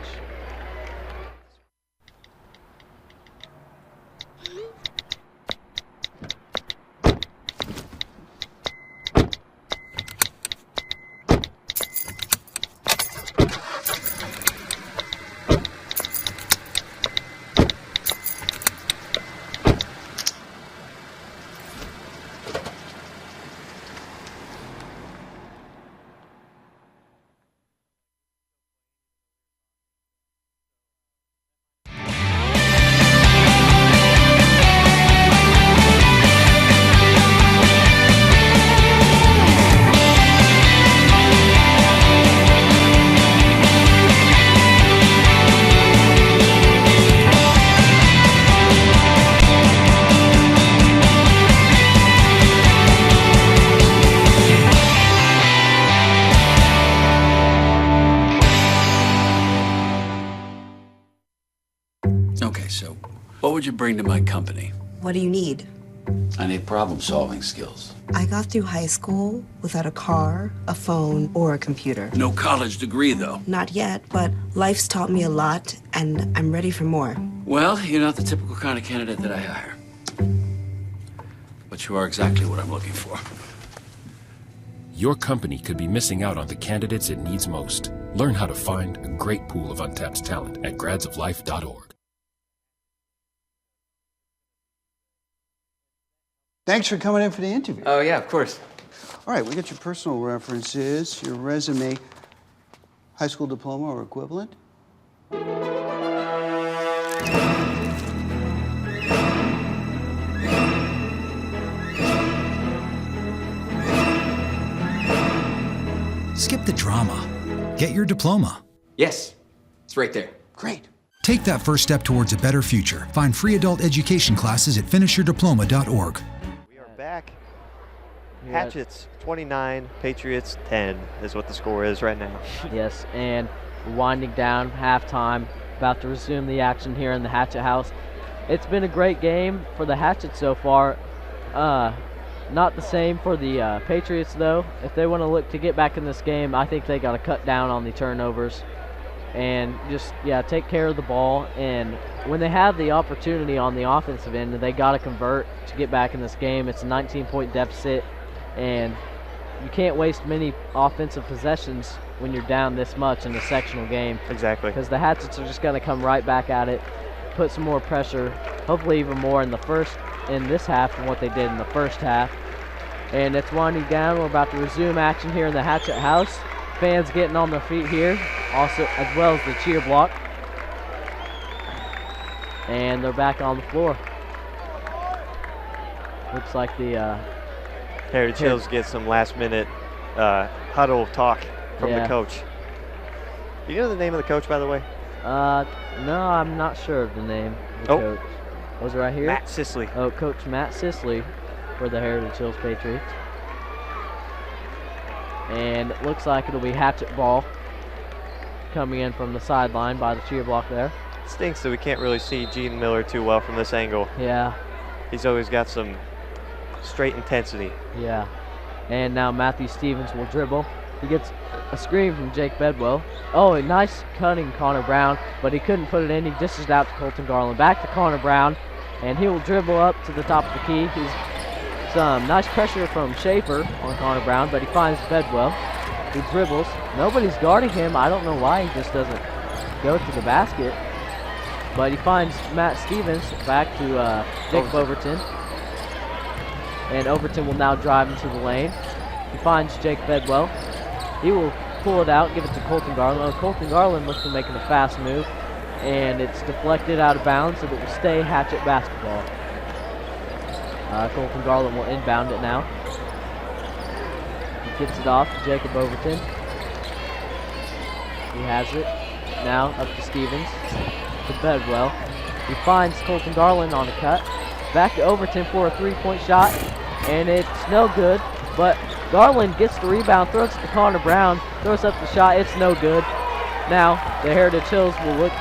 What would you bring to my company? What do you need? I need problem-solving skills. I got through high school without a car, a phone, or a computer. No college degree, though. Not yet, but life's taught me a lot, and I'm ready for more. Well, you're not the typical kind of candidate that I hire. But you are exactly what I'm looking for. Your company could be missing out on the candidates it needs most. Learn how to find a great pool of untapped talent at gradsoflife.org. Thanks for coming in for the interview. Oh, yeah, of course. All right, we got your personal references, your resume, high school diploma or equivalent. Skip the drama. Get your diploma. Yes, it's right there. Great. Take that first step towards a better future. Find free adult education classes at finishyourdiploma.org. We are back. Hatchets 29, Patriots 10 is what the score is right now. Yes, and winding down halftime, about to resume the action here in the Hatchet House. It's been a great game for the Hatchets so far. Not the same for the Patriots, though. If they want to look to get back in this game, I think they got to cut down on the turnovers and just, take care of the ball. And when they have the opportunity on the offensive end, they got to convert to get back in this game. It's a 19-point deficit, and you can't waste many offensive possessions when you're down this much in a sectional game. Exactly. Because the Hatchets are just going to come right back at it. put some more pressure, hopefully even more in this half than what they did in the first half. And it's winding down. We're about to resume action here in the Hatchet House. Fans getting on their feet here, also as well as the cheer block. And they're back on the floor. Looks like the Heritage Hills get some last-minute huddle talk from the coach. Do you know the name of the coach, by the way? No, I'm not sure of the name of the coach. Was it right here? Matt Sisley. Oh, Coach Matt Sisley for the Heritage Hills Patriots. And it looks like it'll be Hatchet ball coming in from the sideline by the cheer block there. It stinks that we can't really see Gene Miller too well from this angle. Yeah. He's always got some straight intensity. Yeah. And now Matthew Stevens will dribble. He gets a screen from Jake Bedwell. Oh, a nice cutting Connor Brown, but he couldn't put it in. He dishes it out to Colton Garland. Back to Connor Brown, and he will dribble up to the top of the key. He's some nice pressure from Schaefer on Connor Brown, but he finds Bedwell. He dribbles. Nobody's guarding him. I don't know why he just doesn't go to the basket. But he finds Matt Stevens back to Jake Overton. And Overton will now drive into the lane. He finds Jake Bedwell. He will pull it out, give it to Colton Garland. Oh, Colton Garland looks to making a fast move, and it's deflected out of bounds, so it will stay Hatchet basketball. Colton Garland will inbound it now. He gets it off to Jacob Overton. He has it. Now up to Stevens, to Bedwell. He finds Colton Garland on a cut. Back to Overton for a three-point shot, and it's no good, but Garland gets the rebound, throws it to Connor Brown, throws up the shot, it's no good. Now, the Heritage Hills will look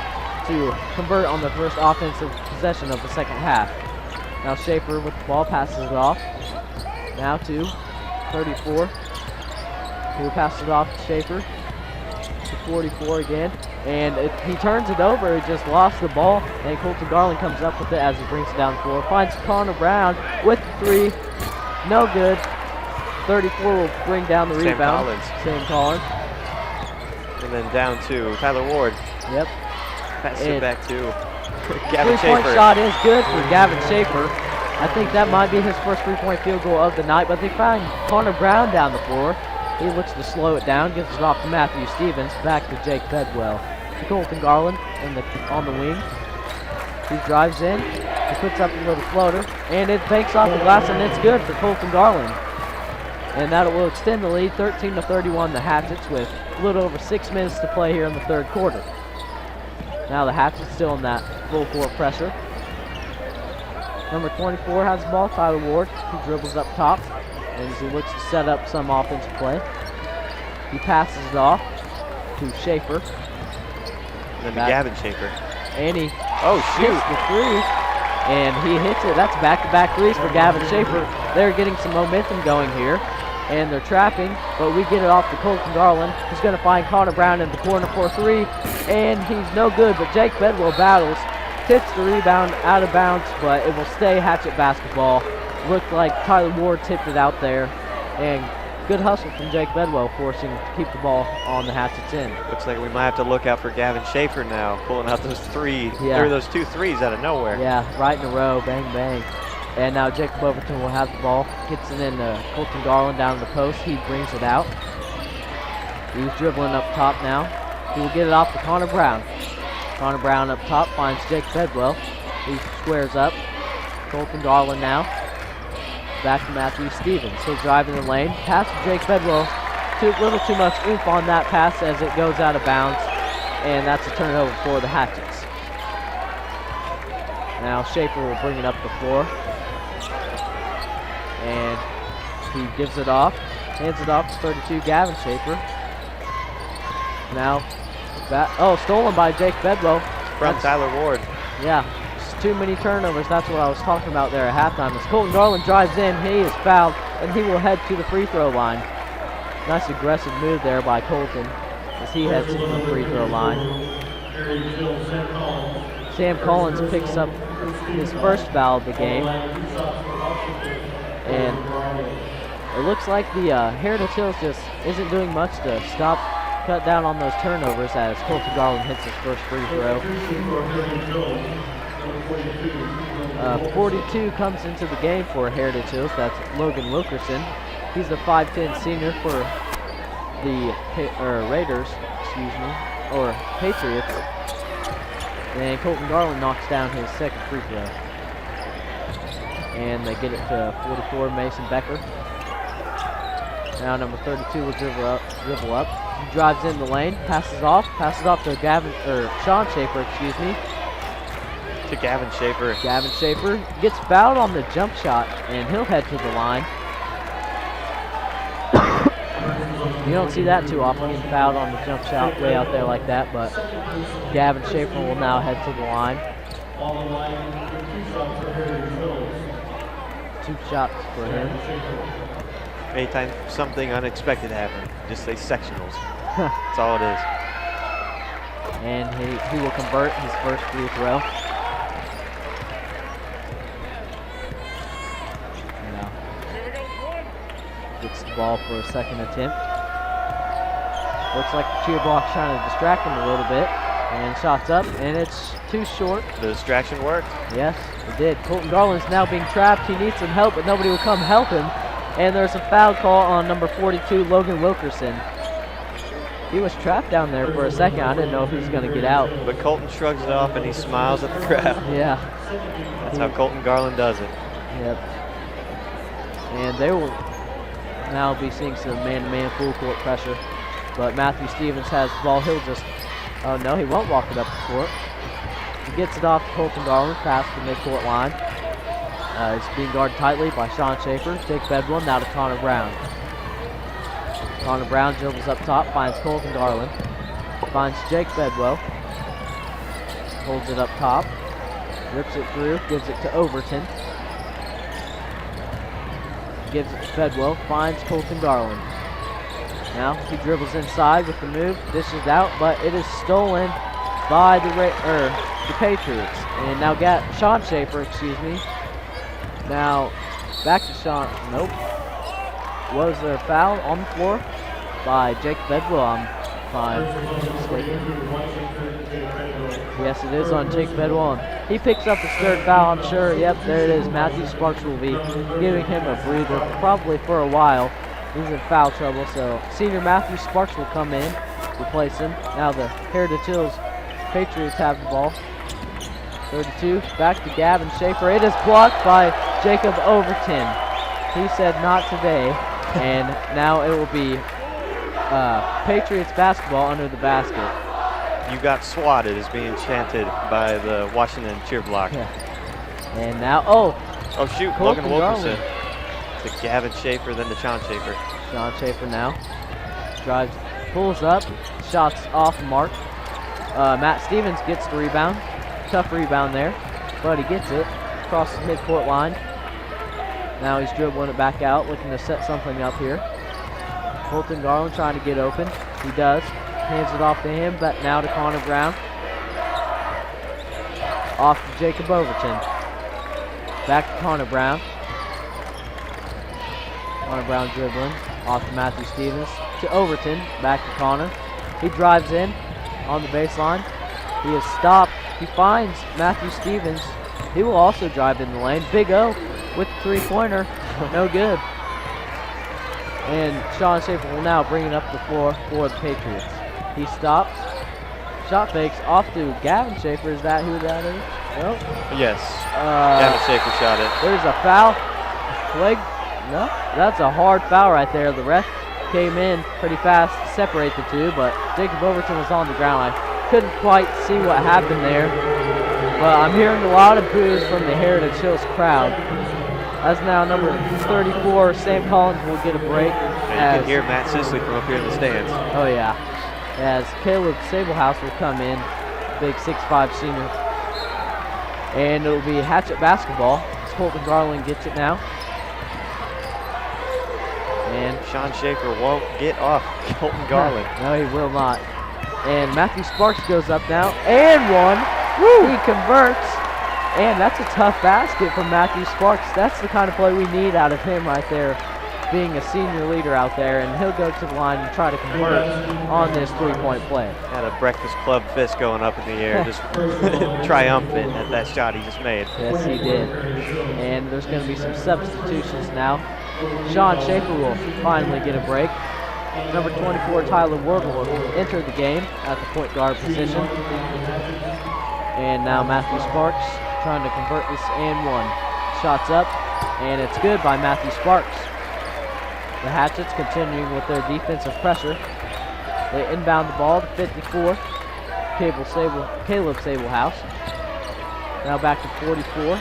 to convert on the first offensive possession of the second half. Now Schaefer with the ball, passes it off. Now to 34, who passes it off to Schaefer. To 44 again, and he turns it over, he just lost the ball, and Colton Garland comes up with it as he brings it down the floor. Finds Connor Brown with the three, no good. 34 will bring down the rebound. Sam Collins. And then down to Tyler Ward. Yep. Pass it back to Gavin Schaefer. Three-point shot is good for Gavin Schaefer. I think that might be his first three-point field goal of the night, but they find Connor Brown down the floor. He looks to slow it down, gives it off to Matthew Stevens, back to Jake Bedwell. To Colton Garland on the wing. He drives in, he puts up a little floater, and it banks off the glass, and it's good for Colton Garland. And that will extend the lead 13-31, the Hatchets, with a little over 6 minutes to play here in the third quarter. Now the Hatchets still in that full court pressure. Number 24 has the ball, Tyler Ward. He dribbles up top, and he looks to set up some offensive play. He passes it off to Schaefer. And then to Gavin Schaefer. And he shoots the three, and he hits it. That's back-to-back threes for Gavin Schaefer. They're getting some momentum going here, and they're trapping, but we get it off to Colton Garland. He's going to find Connor Brown in the corner for a three, and he's no good, but Jake Bedwell battles, tips the rebound out of bounds, but it will stay Hatchet basketball. Looked like Tyler Ward tipped it out there, and good hustle from Jake Bedwell, forcing to keep the ball on the Hatchets end. Looks like we might have to look out for Gavin Schaefer now, pulling out those those two threes out of nowhere. Yeah, right in a row, bang, bang. And now Jacob Overton will have the ball, gets it in to Colton Garland down the post. He brings it out. He's dribbling up top now. He will get it off to Connor Brown. Connor Brown up top finds Jake Bedwell. He squares up. Colton Garland now. Back to Matthew Stevens. He'll drive in the lane. Pass to Jake Bedwell. A little too much oomph on that pass as it goes out of bounds. And that's a turnover for the Hatchets. Now Schaefer will bring it up the floor. And he gives it off. Hands it off to 32, Gavin Schaefer. Now, stolen by Jake Bedwell. From Tyler Ward. Yeah. Too many turnovers. That's what I was talking about there at halftime. As Colton Garland drives in, he is fouled, and he will head to the free throw line. Nice aggressive move there by Colton as he heads to the free throw line. Sam Collins picks up his first foul of the game. And it looks like the Heritage Hills just isn't doing much to stop cut down on those turnovers as Colton Garland hits his first free throw. 42 comes into the game for Heritage Hills. That's Logan Wilkerson. He's a 5'10 senior for the Raiders, or Patriots. And Colton Garland knocks down his second free throw. And they get it to 44, Mason Becker. Now number 32 will dribble up. He drives in the lane, passes off to Sean Schaefer, To Gavin Schaefer. Gavin Schaefer gets fouled on the jump shot, and he'll head to the line. You don't see that too often, getting fouled on the jump shot way out there like that, but Gavin Schaefer will now head to the line. 2 shots for him. Anytime something unexpected happens, just say sectionals. That's all it is. And he will convert his first free throw. Now gets the ball for a second attempt. Looks like the cheer block's trying to distract him a little bit. And shots up, and it's too short. The distraction worked? Yes, it did. Colton Garland's now being trapped. He needs some help, but nobody will come help him. And there's a foul call on number 42, Logan Wilkerson. He was trapped down there for a second. I didn't know if he was going to get out. But Colton shrugs it off, and he smiles at the crowd. Yeah. That's how Colton Garland does it. Yep. And they will now be seeing some man-to-man full court pressure. But Matthew Stevens has the ball. He'll just... Oh, no, he won't walk it up the court. He gets it off to Colton Garland, past the midcourt line. He's being guarded tightly by Sean Schaefer. Jake Bedwell now to Connor Brown. Connor Brown dribbles up top, finds Colton Garland. Finds Jake Bedwell. Holds it up top. Rips it through, gives it to Overton. Gives it to Bedwell, finds Colton Garland. Now he dribbles inside with the move, dishes out, but it is stolen by the Patriots. And now Sean Schaefer, Now back to Sean. Nope. Was there a foul on the floor by Jake Bedwell? I'm mistaken. Yes, it is on Jake Bedwell. He picks up his third foul, I'm sure. Yep, there it is. Matthew Sparks will be giving him a breather, probably for a while. He's in foul trouble, so senior Matthew Sparks will come in, replace him. Now the Heritage Hills Patriots have the ball. 32, back to Gavin Schaefer. It is blocked by Jacob Overton. He said not today, and now it will be Patriots basketball under the basket. You got swatted is being chanted by the Washington cheer block. Yeah. And now, oh shoot, Colton Logan Wilkerson. To Gavin Schaefer, then to Sean Schaefer. Sean Schaefer now drives, pulls up, shots off the mark. Matt Stevens gets the rebound. Tough rebound there, but he gets it across the midcourt line. Now he's dribbling it back out, looking to set something up here. Colton Garland trying to get open. He does. Hands it off to him, but now to Connor Brown. Off to Jacob Overton. Back to Connor Brown. Connor Brown dribbling. Off to Matthew Stevens. To Overton. Back to Connor. He drives in on the baseline. He is stopped. He finds Matthew Stevens. He will also drive in the lane. Big O with the three-pointer. No good. And Sean Schaefer will now bring it up the floor for the Patriots. He stops. Shot fakes off to Gavin Schaefer. Is that who that is? No? Yes. Gavin Schaefer shot it. There's a foul. Leg. No. That's a hard foul right there. The ref came in pretty fast to separate the two, but Jacob Overton was on the ground. I couldn't quite see what happened there, but I'm hearing a lot of boos from the Heritage Hills crowd. As now number 34, Sam Collins will get a break. And you can hear Matt Sisley from up here in the stands. Oh yeah, as Caleb Sablehouse will come in, big 6'5" senior. And it'll be Hatchet basketball. Colton Garland gets it now. And Sean Schaefer won't get off Colton Garland. No, he will not. And Matthew Sparks goes up now, and one. Woo! He converts, and that's a tough basket from Matthew Sparks. That's the kind of play we need out of him right there. being a senior leader out there, and he'll go to the line and try to convert on this three-point play. Had a Breakfast Club fist going up in the air, just triumphant at that shot he just made. Yes, he did. And there's going to be some substitutions now. Sean Schaefer will finally get a break. Number 24, Tyler Ward will enter the game at the point guard position. And now Matthew Sparks trying to convert this and one. Shots up, and it's good by Matthew Sparks. The Hatchets continuing with their defensive pressure. They inbound the ball to 54. Caleb Sablehouse. Now back to 44.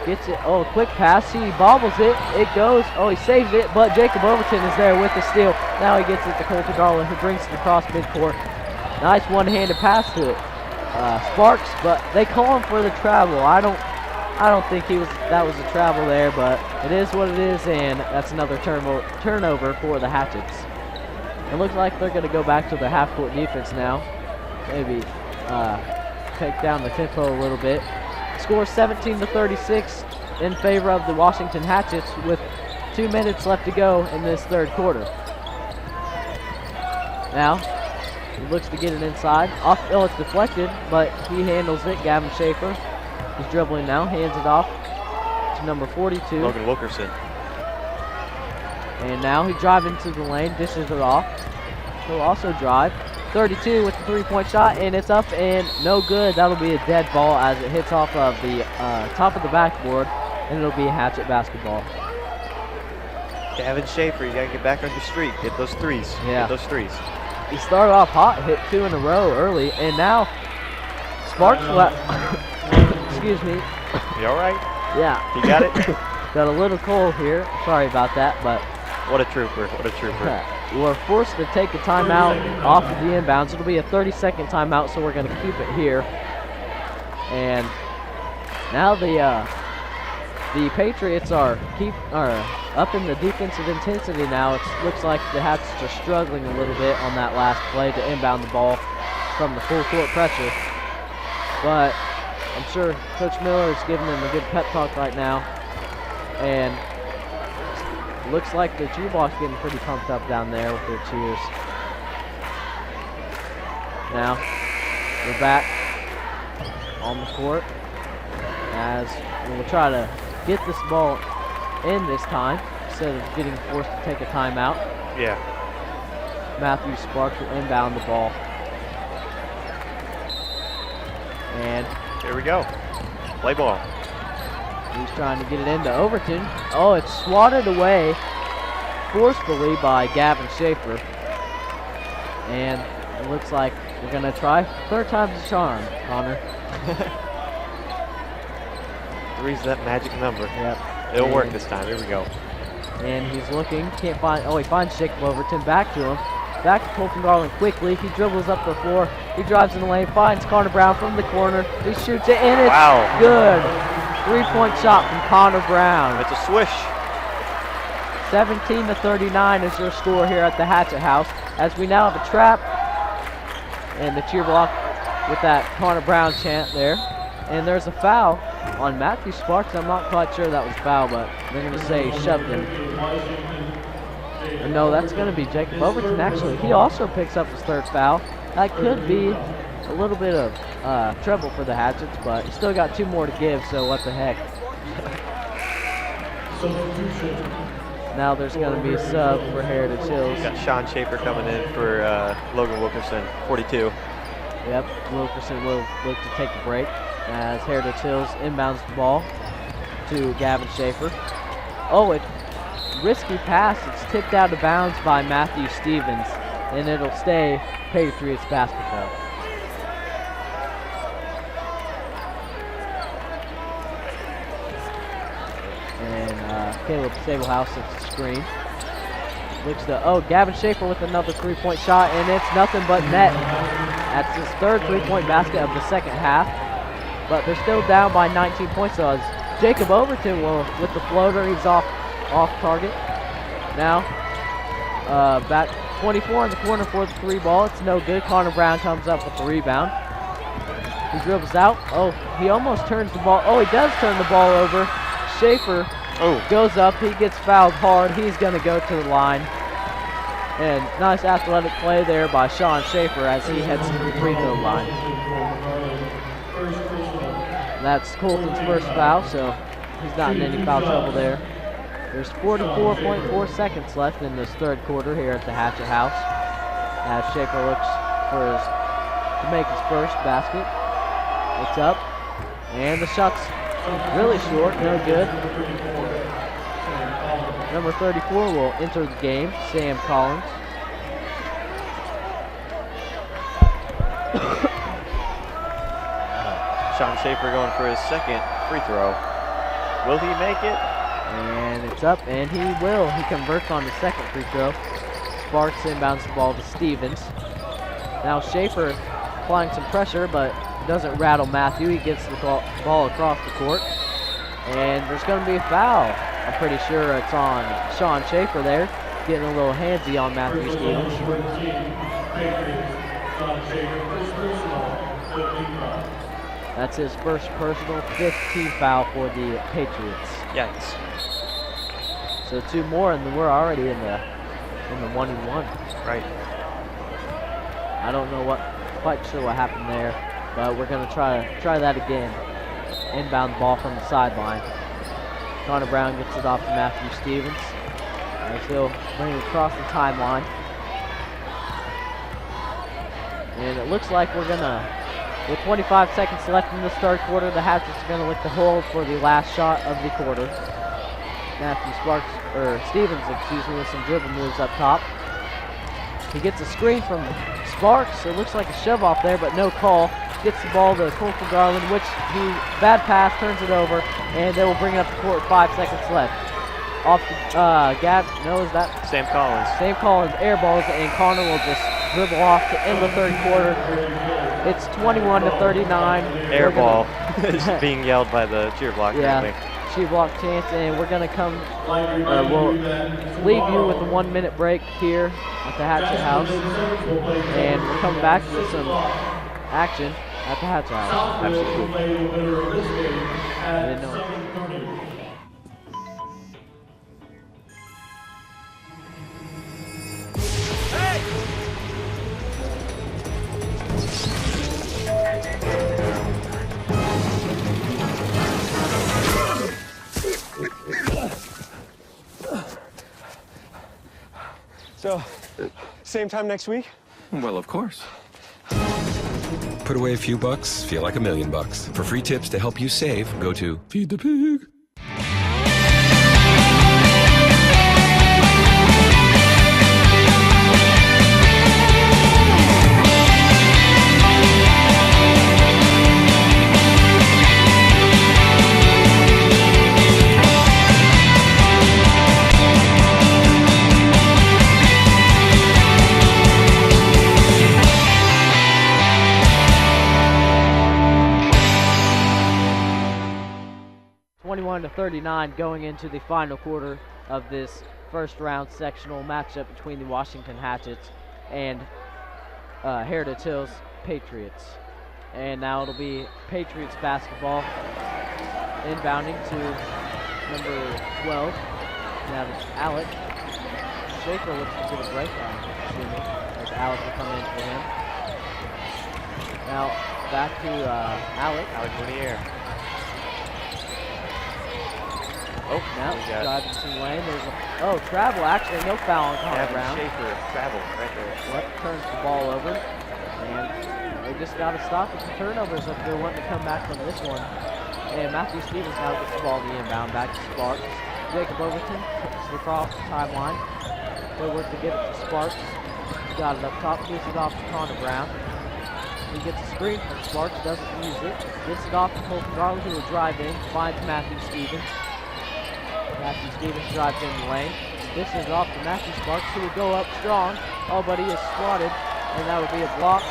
Gets it. Oh, quick pass. He bobbles it. It goes. Oh, he saves it, but Jacob Overton is there with the steal. Now he gets it to Colton Garland, who brings it across midcourt. Nice one-handed pass to Sparks, but they call him for the travel. I don't think that was a travel there, but it is what it is, and that's another turnover for the Hatchets. It looks like they're going to go back to the half-court defense now. Maybe take down the tempo a little bit. Score 17-36 in favor of the Washington Hatchets with 2 minutes left to go in this third quarter. Now, he looks to get it inside. Oh, it's deflected, but he handles it. Gavin Schaefer is dribbling now, hands it off to number 42. Logan Wilkerson. And now he drives into the lane, dishes it off. He'll also drive. 32 with the three-point shot, and it's up and no good. That'll be a dead ball as it hits off of the top of the backboard, and it'll be a Hatchet basketball. Gavin Schaefer, you got to get back on your streak. Get those threes. Yeah. Get those threes. He started off hot, hit 2 in a row early, and now Sparks excuse me. You all right? Yeah. You got it? Got a little cold here. Sorry about that, but what a trooper. What a trooper. We're forced to take a timeout off of the inbounds. It'll be a 30-second timeout, so we're going to keep it here. And now the Patriots are up in the defensive intensity now. It looks like the Hatchets are struggling a little bit on that last play to inbound the ball from the full court pressure. But I'm sure Coach Miller is giving them a good pep talk right now. And looks like the cheer box getting pretty pumped up down there with their cheers. Now, we're back on the court as we'll try to get this ball in this time instead of getting forced to take a timeout. Yeah. Matthew Sparks will inbound the ball. And here we go. Play ball. He's trying to get it into Overton. Oh, it's swatted away forcefully by Gavin Schaefer. And it looks like we're going to try. Third time's the charm, Connor. Three's that magic number. Yep. It'll work this time. Here we go. And he's looking. Can't find. Oh, he finds Jacob Overton. Back to him. Back to Colton Garland quickly. He dribbles up the floor. He drives in the lane. Finds Connor Brown from the corner. He shoots it, and it's good. 3-point shot from Connor Brown. It's a swish. 17-39 is your score here at the Hatchet House. As we now have a trap and the cheer block with that Connor Brown chant there. And there's a foul on Matthew Sparks. I'm not quite sure that was foul, but they're going to say he shoved him. No, that's going to be Jacob Overton. Actually, he also picks up his third foul. That could be a little bit of trouble for the Hatchets, but he's still got 2 more to give, so what the heck. Now there's going to be a sub for Heritage Hills. Got Sean Schaefer coming in for Logan Wilkerson, 42. Yep, Wilkerson will look to take a break as Heritage Hills inbounds the ball to Gavin Schaefer. Oh, it risky pass. It's tipped out of bounds by Matthew Stevens, and it'll stay Patriots basketball. And Caleb Sablehouse at the screen. Looks to, Gavin Schaefer with another 3-point shot, and it's nothing but net. That's his third 3-point basket of the second half. But they're still down by 19 points, so as Jacob Overton will, with the floater, he's off target. Now, back 24 in the corner for the 3 ball. It's no good. Connor Brown comes up with the rebound. He dribbles out. Oh, he almost turns the ball. Oh, he does turn the ball over. Schaefer Oh. Goes up, he gets fouled hard, he's gonna go to the line. And nice athletic play there by Sean Schaefer as he heads to the free throw line. That's Colton's first foul, so he's not in any foul trouble there. There's 44.4 seconds left in this third quarter here at the Hatchet House, as Schaefer looks to make his first basket. It's up, and the shot's really short, no good. Number 34 will enter the game, Sam Collins. Sean Schaefer going for his second free throw. Will he make it? And it's up, and he will. He converts on the second free throw. Sparks inbounds the ball to Stevens. Now Schaefer applying some pressure, but doesn't rattle Matthew. He gets the ball across the court. And there's going to be a foul. I'm pretty sure it's on Sean Schaefer there, getting a little handsy on Matthew Stevens. That's his first personal, 15th foul for the Patriots. Yikes. So 2 more, and we're already in the 1-1. Right. I don't know quite sure what happened there, but we're gonna try that again. Inbound ball from the sideline. Connor Brown gets it off to Matthew Stevens, as he'll bring it across the timeline. And it looks like we're gonna, with 25 seconds left in this third quarter, the Hatchets are gonna look to hold for the last shot of the quarter. Stevens, with some dribble moves up top. He gets a screen from Sparks. It looks like a shove off there, but no call. Gets the ball to Colton Garland, which bad pass, turns it over, and they will bring it up the court. 5 seconds left. Off the is that? Sam Collins. Sam Collins airballs, and Connor will just dribble off to end the third quarter. It's 21-39. Air ball is being yelled by the cheer block. Yeah. Currently. Cheer block chance, and we're going to we'll leave you with a 1-minute break here at the Hatchet House, and we'll come back with some action at the Hatchet House. Absolutely. I didn't know. So, same time next week? Well, of course. Put away a few bucks, feel like $1 million. For free tips to help you save, go to Feed the Pig. To 39 going into the final quarter of this first round sectional matchup between the Washington Hatchets and Heritage Hills Patriots. And now it'll be Patriots basketball inbounding to number 12. Now it's Alec. Schaefer looks to get a break, I'm assuming, as Alec will come in for him. Now back to Alec. Alec Lanier. Oh, now driving to lane. There's travel. Actually, no foul on Connor Brown. Schaefer, travel right there. What turns the ball over, and they just got to stop with the turnovers if they're wanting to come back from this one. And Matthew Stevens now gets the ball in the inbound back to Sparks. Jacob Overton kicks it across the timeline. They work to get it to Sparks. Got it up top, gives it off to Connor Brown. He gets a screen from Sparks, doesn't use it. Gets it off to Colton Garland, who will drive in, finds Matthew Stevens. Matthew Stevens drives in the lane. This is off to Matthew Sparks, who will go up strong. Oh, but he is swatted, and that would be a block.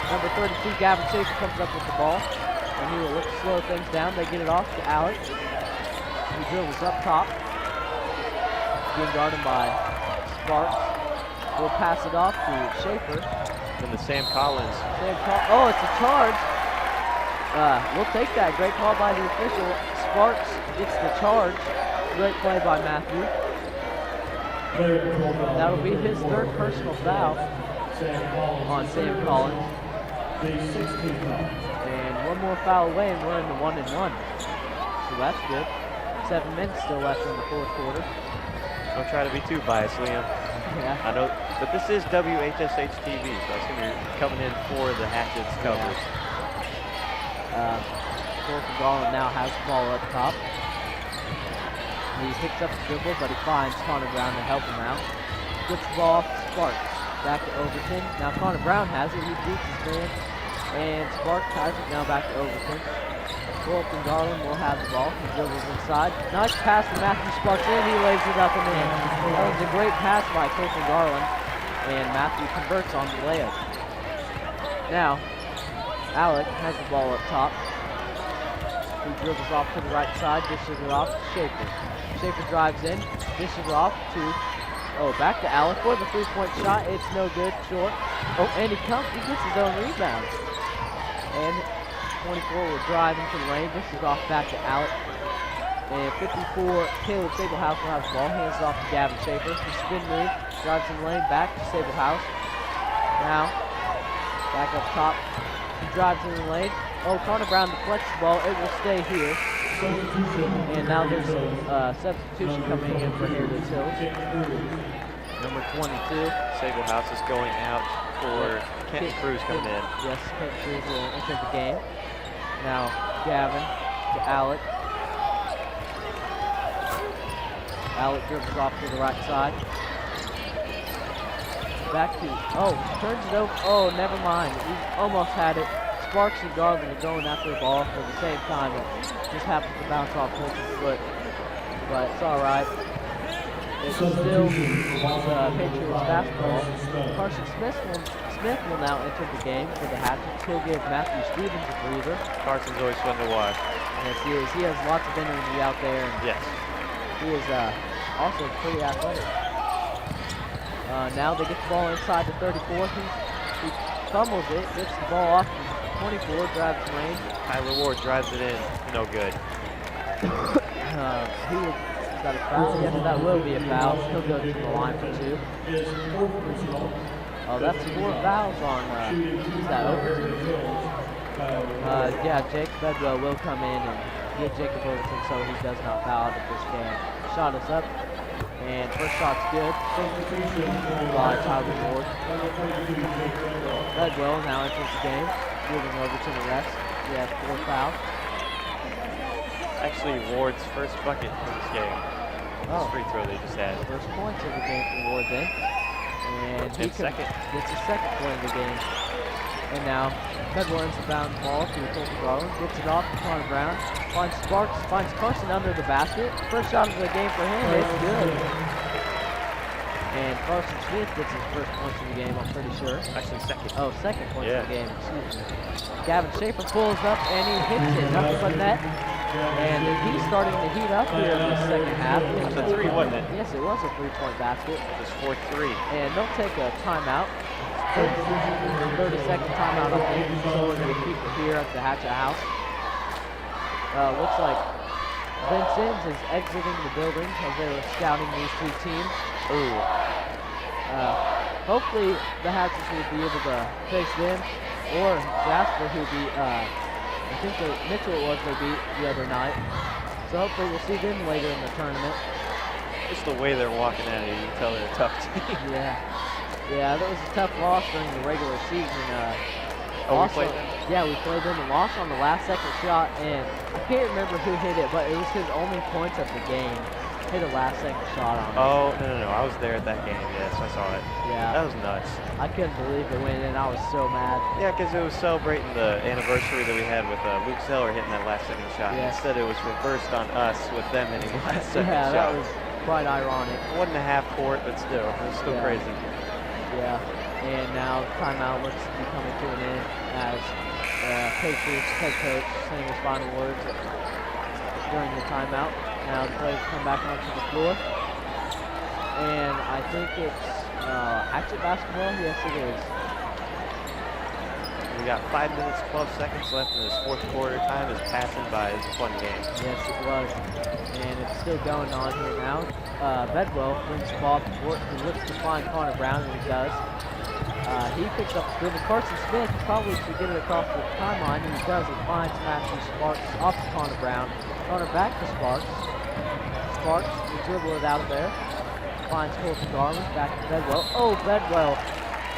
Number 32, Gavin Schaefer, comes up with the ball, and he will look to slow things down. They get it off to Alex. He dribbles up top. Being guarded by Sparks. We'll pass it off to Schaefer. And the Sam Collins. Oh, it's a charge. We'll take that. Great call by the official. Sparks gets the charge. Great play by Matthew. That'll be his third personal foul on Sam Collins. And one more foul away, and we're in the 1-1. So that's good. 7 minutes still left in the fourth quarter. Don't try to be too biased, Liam. Yeah. I know, but this is WHSH TV, so I assume you're coming in for the Hatchets coverage. Colton Garland now has the ball up top. He picks up the dribble, but he finds Connor Brown to help him out. Gets the ball off to Sparks. Back to Overton. Now Connor Brown has it. He beats his man. And Sparks has it now back to Overton. Colton Garland will have the ball. He dribbles inside. Nice pass to Matthew Sparks, and he lays it up and in. That was a great pass by Colton Garland, and Matthew converts on the layup. Now, Alec has the ball up top. He dribbles off to the right side, dishes it off to Schaefer. Schaefer drives in, dishes it off to, back to Alec for the three-point shot. It's no good, short. And he gets his own rebound. And 24 will drive into the lane. This is off back to Alec. And 54, Caleb Sablehouse will have the ball. Hands it off to Gavin Schaefer. The spin move, drives in the lane, back to Sablehouse. Now, back up top. He drives in the lane. Connor Brown deflects the ball. It will stay here. And now there's a substitution coming in for Heritage Hills. Number 22. Sablehouse is going out for Kenton Cruz coming in. Yes, Kenton Cruz will enter the game. Now, Gavin to Alec. Alec dribbles off to the right side. Back to, turns it over. Never mind. He almost had it. Sparks and Garland are going after the ball for the same time. It just happens to bounce off Colton's foot. But it's all right. It's still Patriots basketball. Carson Smith will now enter the game for the Hatchets. He'll give Matthew Stevens a breather. Carson's always fun to watch. Yes, he is. He has lots of energy out there. And yes. He is also pretty athletic. Now they get the ball inside the 34. He fumbles it, gets the ball off the 24, drives the lane. Tyler Ward drives it in. No good. He's got a foul. Yes, that will be a foul. He'll go to the line for 2. That's 4 fouls on, is that Overton? Yeah, Jake Bedwell will come in and get Jacob Overton so he does not foul out of this game. Shot is up, and first shot's good by Tyler Ward. Bedwell now enters the game, moving over to the refs. He has 4 fouls. Actually, Ward's first bucket in this game. This free throw they just had. First points of the game for Ward then. And he gets his second point of the game. And now, Bedwell ends the bound ball to Colton Garland. Gets it off to Connor Brown. Finds Sparks, finds Carson under the basket. First shot of the game for him. It's good. And Carson Smith gets his first points of the game, I'm pretty sure. Actually, second. Second points of the game, excuse me. Gavin Schaefer pulls up and he hits it. Nothing but net. And he's starting to heat up here in the second half. It was a 3, wasn't it? Yes, it was a 3-point basket. It was 4-3. And they'll take a timeout. 30-second timeout, I think. So we're going to keep it here at the Hatchet House. Looks like Ben Sims is exiting the building as they were scouting these 2 teams. Hopefully the Hatchets will be able to face them, or Jasper, who beat, I think Mitchell it was they beat the other night. So hopefully we'll see them later in the tournament. Just the way they're walking at it, you can tell they're a tough team. Yeah, that was a tough loss during the regular season. We played them? Yeah, we played them and lost on the last second shot, and I can't remember who hit it, but it was his only points of the game. Hit a last second shot on it. No. I was there at that game, yes, I saw it. Yeah. That was nuts. I couldn't believe it went in. I was so mad. Yeah, because it was celebrating the anniversary that we had with Luke Zeller hitting that last second shot. Yes. Instead, it was reversed on us with them hitting the last second shot. Yeah, that was quite ironic. It wasn't a half court, but still, it was still crazy. Yeah, and now timeout looks to be coming to an end as Patriots head coach saying his final words during the timeout. Now the players come back onto the floor. And I think it's Hatchet basketball. Yes, it is. We got 5 minutes, 12 seconds left in this fourth quarter. Time is passing by. It's a fun game. Yes, it was. And it's still going on here now. Bedwell brings the ball up the court. He looks to find Connor Brown, and he does. He picks up the dribble. Carson Smith probably should get it across the timeline, and he does. He finds Matthew Sparks off to Connor Brown. Connor back to Sparks. Sparks will dribble it out of there. Finds Colton Garland. Back to Bedwell. Oh, Bedwell.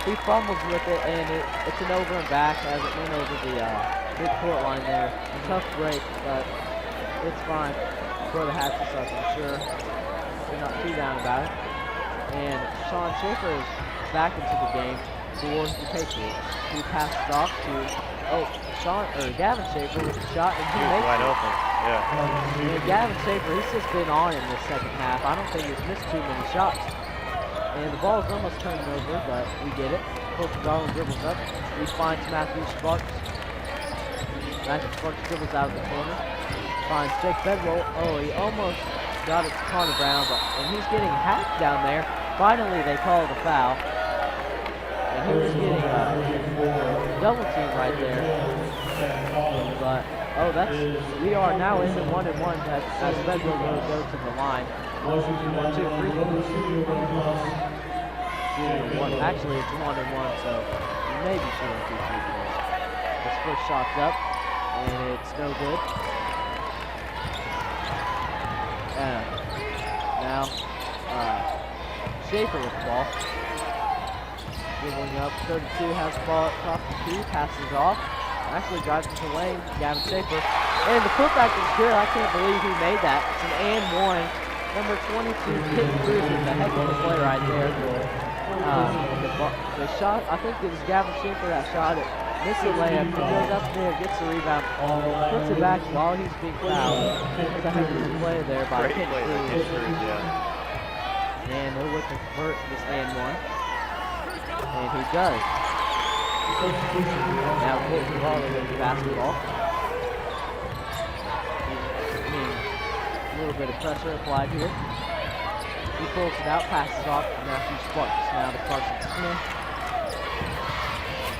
He fumbles with it, and it's an over and back as it went over the mid-court line there. A tough break, but it's fine for the Hatchets, I'm sure. They're not too down about it. And Sean Schaefer is back into the game for the Patriots. He passes off to Gavin Schaefer with the shot, and he makes wide it. open. Yeah. And Gavin Schaefer, he's just been on in the second half. I don't think he's missed too many shots. And the ball is almost turned over, but we get it. Colton Garland dribbles up. He finds Matthew Sparks. Matthew Sparks dribbles out of the corner. Finds Jake Bedwell. Oh, he almost got it to Connor Brown, and he's getting hacked down there. Finally, they called a foul. And he was getting a double team right there. But, we are now in the 1-and-1 as Bedwell will go to the line. 1, 2, 3. Actually, it's 1-and-1, so maybe shooting 2 free throws. His first shot's up, and it's no good. Now, Schaefer with the ball. Dribbling up, 32 has the ball across the 2, passes off. Actually drives into the lane, Gavin Schaefer. And the putback is good. I can't believe he made that. It's an and 1. Number 22, Pitt Cruz is a heck of a play right there. The shot, I think it was Gavin Schaefer that shot it. Missed the layup. He goes up there, gets the rebound, puts it back while he's being fouled. It's a heck of a play there by Pitt Cruz. And they're looking to convert this and 1. And he does. Now Colton Garland with the basketball. A little bit of pressure applied here. He pulls it out, passes off to Matthew Sparks. Now to Carson Smith.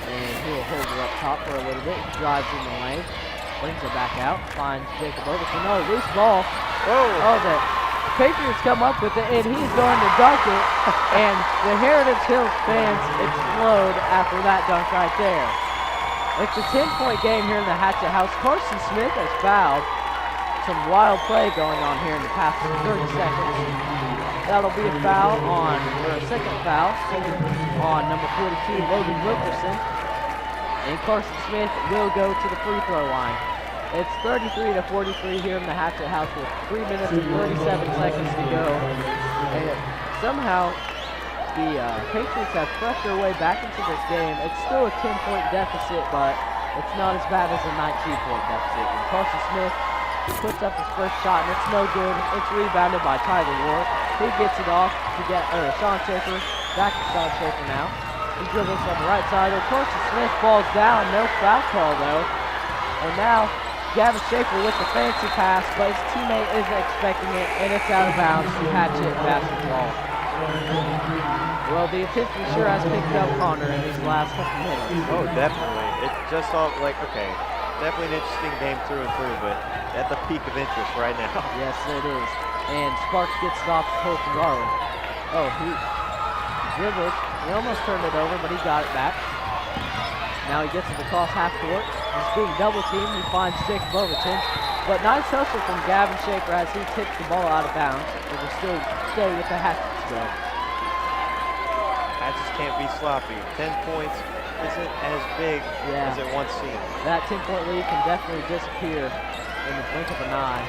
And he'll hold it up top for a little bit. He drives in the lane. Brings it back out. Finds Jacob Overton. No, loose ball. Oh, the Patriots come up with it, and he's going to dunk it. And the Heritage Hills fans explode after that dunk right there. It's a 10-point game here in the Hatchet House. Carson Smith has fouled. Some wild play going on here in the past 30 seconds. That'll be a foul a second foul on number 42, Logan Wilkerson. And Carson Smith will go to the free throw line. It's 33-43 here in the Hatchet House with 3 minutes and 37 seconds to go. And somehow the Patriots have pressed their way back into this game. It's still a 10-point deficit, but it's not as bad as a 19-point deficit. And Carson Smith puts up his first shot, and it's no good. It's rebounded by Tyler Ward. He gets it off to Sean Schaefer. Back to Sean Schaefer now. He dribbles on the right side. Carson Smith falls down. No foul call, though. And now Gavin Schaefer with the fancy pass, but his teammate isn't expecting it, and it's out of bounds to Hatchet basketball. Well, the intensity sure has picked up Connor in these last couple minutes. Oh, definitely. It just all definitely an interesting game through and through, but at the peak of interest right now. Yes, it is. And Sparks gets it off to Colton Garland. Oh, he dribbled. He almost turned it over, but he got it back. Now he gets it across half court. He's being double teamed. He finds Jacob Overton. But nice hustle from Gavin Schaefer as he tips the ball out of bounds. It will still stay with the Hatchets though. Hatchets can't be sloppy. 10 points isn't as big as it once seemed. That 10-point lead can definitely disappear in the blink of an eye.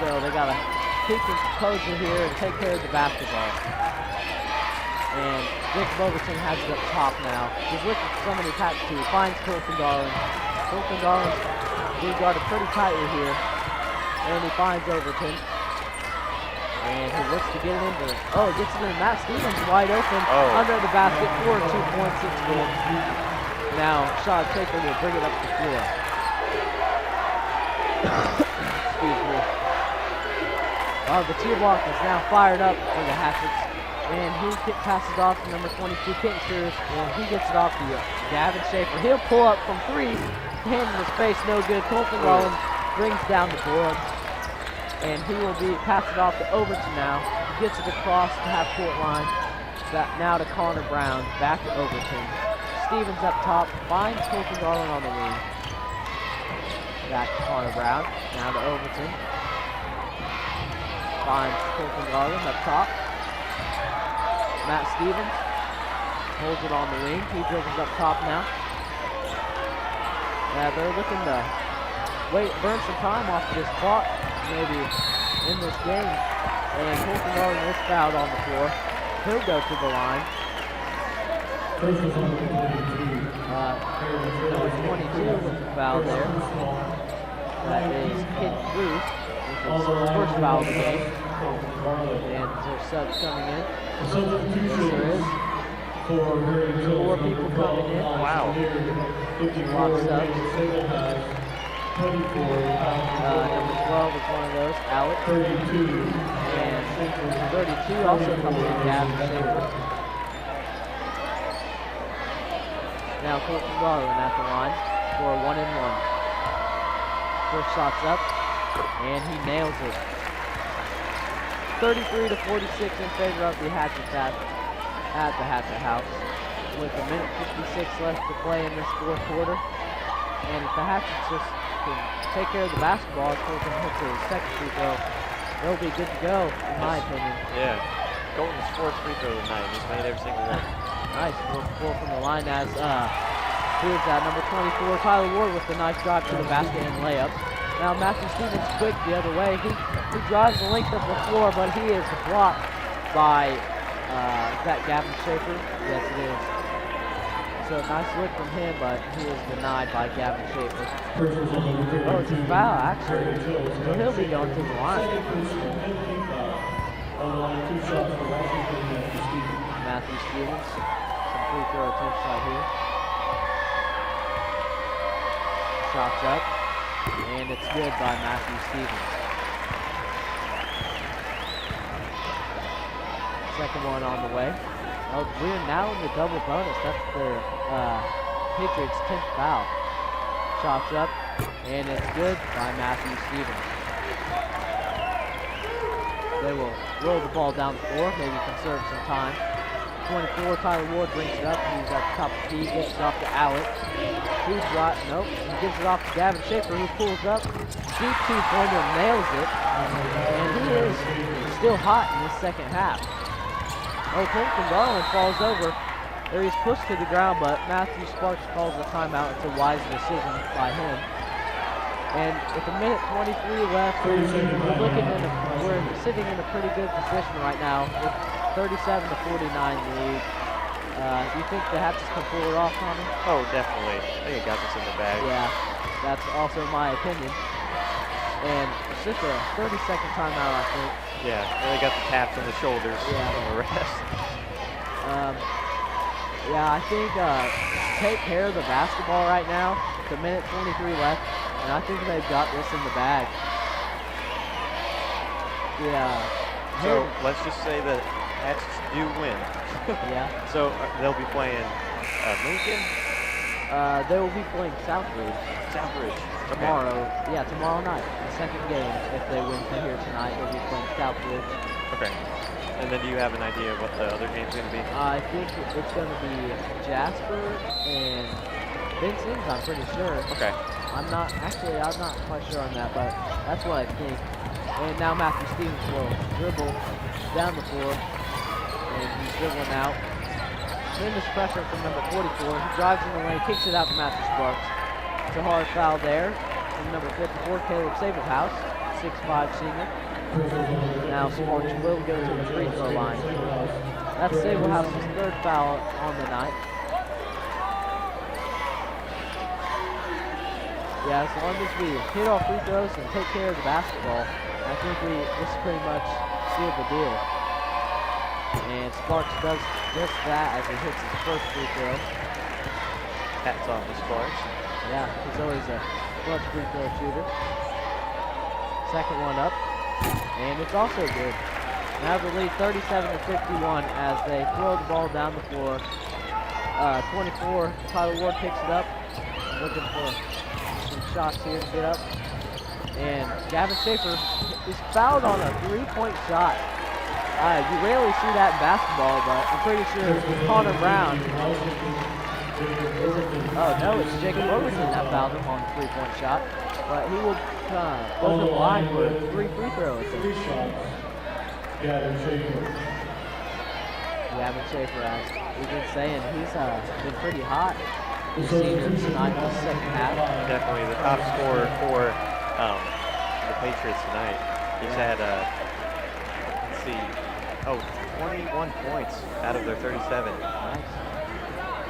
So they got to keep their composure here and take care of the basketball. And Jacob Overton has it up top now. He's looking for somebody to patch to. Finds Colton Garland. Colton Garland being guarded pretty tightly here. And he finds Overton. And he looks to get it into it. Oh, he gets it in. Matt Stevens wide open under the basket for 2 points. It's good. Now, Sean Schaefer will bring it up the floor. Excuse me. The tee block is now fired up for the Hatchets. And he passes off to number 22, Kenton Cruz, and he gets it off to Gavin Schaefer. He'll pull up from 3, hand in his face, no good. Colton Garland brings down the board, and he will be passing off to Overton now. He gets it across the half-court line. Now to Connor Brown, back to Overton. Stevens up top, finds Colton Garland on the wing. Back to Connor Brown, now to Overton. Finds Colton Garland up top. Matt Stevens holds it on the wing. He dribbles up top now. Yeah, they're looking to burn some time off of this clock, maybe in this game. And Colton Garland is fouled on the floor. He'll go to the line. Number 22 with the foul there. That is Kid Cruz with his first foul of the game. And there's subs coming in. Yes, there is. 4 people coming in. Wow. A lot of subs. Number 12 is one of those, Alex. And 32 also coming in, Gavin Schaefer. Now Colton Garland at the line for a 1-and-1. First shot's up, and he nails it. 33 to 46 in favor of the Hatchets at the Hatchet House, with a minute 56 left to play in this fourth quarter. And if the Hatchets just can take care of the basketball, Colton hits his second free throw, they'll be good to go, in my opinion. Yeah. Colton's 4th free throw of the night. He's made every single one. Nice, 4 from the line as who is that? Number 24, Tyler Ward with the nice drive to the basket and layup. Now Matthew Stevens quick the other way. He drives the length of the floor, but he is blocked by that Gavin Schaefer. Yes, it is. So nice look from him, but he is denied by Gavin Schaefer. Oh, it's a foul, actually. So he'll be going to the line. Matthew Stevens, some free throw attempts right here. Shots up, and it's good by Matthew Stevens. Second one on the way. Oh, we're now in the double bonus. That's the Patriots' 10th foul. Shots up, and it's good by Matthew Stevens. They will roll the ball down the floor, maybe conserve some time. 24, Tyler Ward brings it up. He's at the top of the key, gets it off to Alec. He gives it off to Gavin Schaefer, who pulls up. Deep two-pointer, nails it. And he is still hot in this second half. Oh, Colton Garland falls over. There he's pushed to the ground, but Matthew Sparks calls the timeout. It's a wise decision by him. And with a minute 23 left, we're sitting in a pretty good position right now with 37 to 49 lead. Do you think the Hatchets can pull it off, Tommy? Oh, definitely. I think it got this in the bag. Yeah, that's also my opinion. And it's just a 30-second timeout, I think. Yeah, they got the taps on the shoulders from the rest. Yeah, I think take care of the basketball right now. It's a minute 23 left, and I think they've got this in the bag. Yeah. So let's just say that Hatchets do win. Yeah. So they'll be playing Lincoln? They will be playing Southridge. Southridge. Tomorrow. Okay. Yeah, tomorrow night. The second game, if they win from here tonight, they'll be playing Southridge. Okay. And then do you have an idea of what the other game's going to be? I think it's going to be Jasper and Vincent's, I'm pretty sure. Okay. I'm not quite sure on that, but that's what I think. And now Matthew Stevens will dribble down the floor, and he's dribbling out. Tremendous pressure from number 44. He drives in the lane, kicks it out to Matthew Sparks. It's a hard foul there from number 54, Caleb Sablehouse, 6'5" senior. Now Sparks will go to the free throw line. That's Sablehouse's 3rd foul on the night. Yeah, as long as we hit all free throws and take care of the basketball, I think this pretty much sealed the deal. And Sparks does just that as he hits his first free throw. Hats off to Sparks. Yeah, he's always a clutch free throw shooter. Second one up, and it's also good. Now the lead 37-51 as they throw the ball down the floor. 24, Tyler Ward picks it up. Looking for some shots here to get up. And Gavin Schaefer is fouled on a three-point shot. You rarely see that in basketball, but I'm pretty sure Connor Brown. Oh no, it's Jacob Overton that fouled him on the three-point shot. But he will go to the line for 3 free throw attempts. Gavin Schaefer, as we've been saying, he's been pretty hot this season tonight in the second half. Definitely the top scorer for the Patriots tonight. He's had, let's see, 21 points out of their 37. Nice.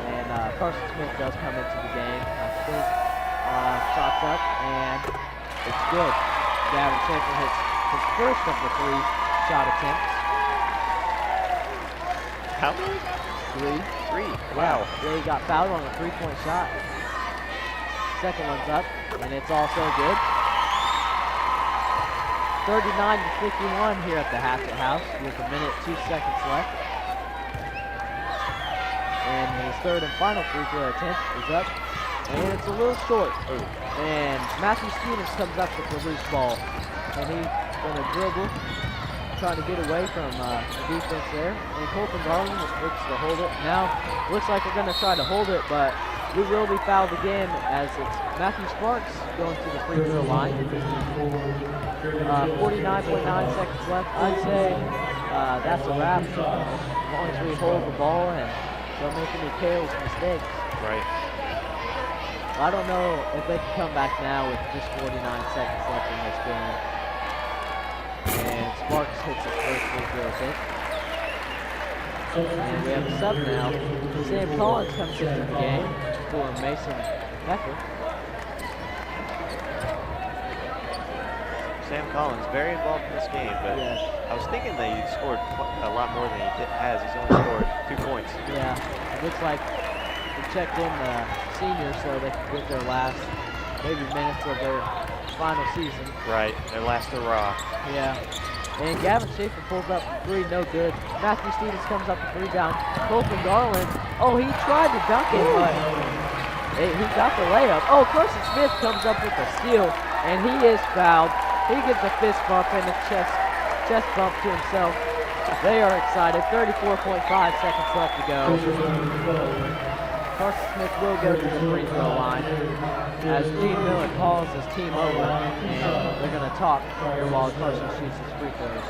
And Carson Smith does come into the game. I think shots up, and it's good. Gavin Schaefer hits his first of the 3 shot attempts. How many? 3. 3. Wow. Yeah, he got fouled on a 3-point shot. Second one's up, and it's also good. 39-51 here at the Hackett House with 1 minute 2 seconds left. And his third and final free throw attempt is up, and it's a little short. And Matthew Stevens comes up with the loose ball, and he's going to dribble, trying to get away from the defense there. And Colton Garland looks to hold it. Now, looks like we're going to try to hold it, but we will be fouled again as it's Matthew Sparks going to the free throw line. 49.9 seconds left. I'd say that's a wrap as long as we hold the ball and don't make any careless mistakes. Right. I don't know if they can come back now with just 49 seconds left in this game. And Sparks hits his first free throw hit. And we have a sub now. Sam Collins comes into the game for Mason Becker. Sam Collins, very involved in this game, but yes. I was thinking that he scored a lot more than he has. He's only scored 2 points. Yeah, it looks like we checked in the seniors so they could get their last maybe minutes of their final season. Right, their last hurrah. Yeah. And Gavin Schaefer pulls up for 3, no good. Matthew Stevens comes up with 3 down. Colton Garland, oh, he tried to dunk it, but he got the layup. Oh, Carson Smith comes up with a steal, and he is fouled. He gets a fist bump and a chest bump to himself. They are excited. 34.5 seconds left to go. Carson Smith will go to the free throw line as Gene Miller calls his team over, and they're going to talk here while Carson shoots his free throws.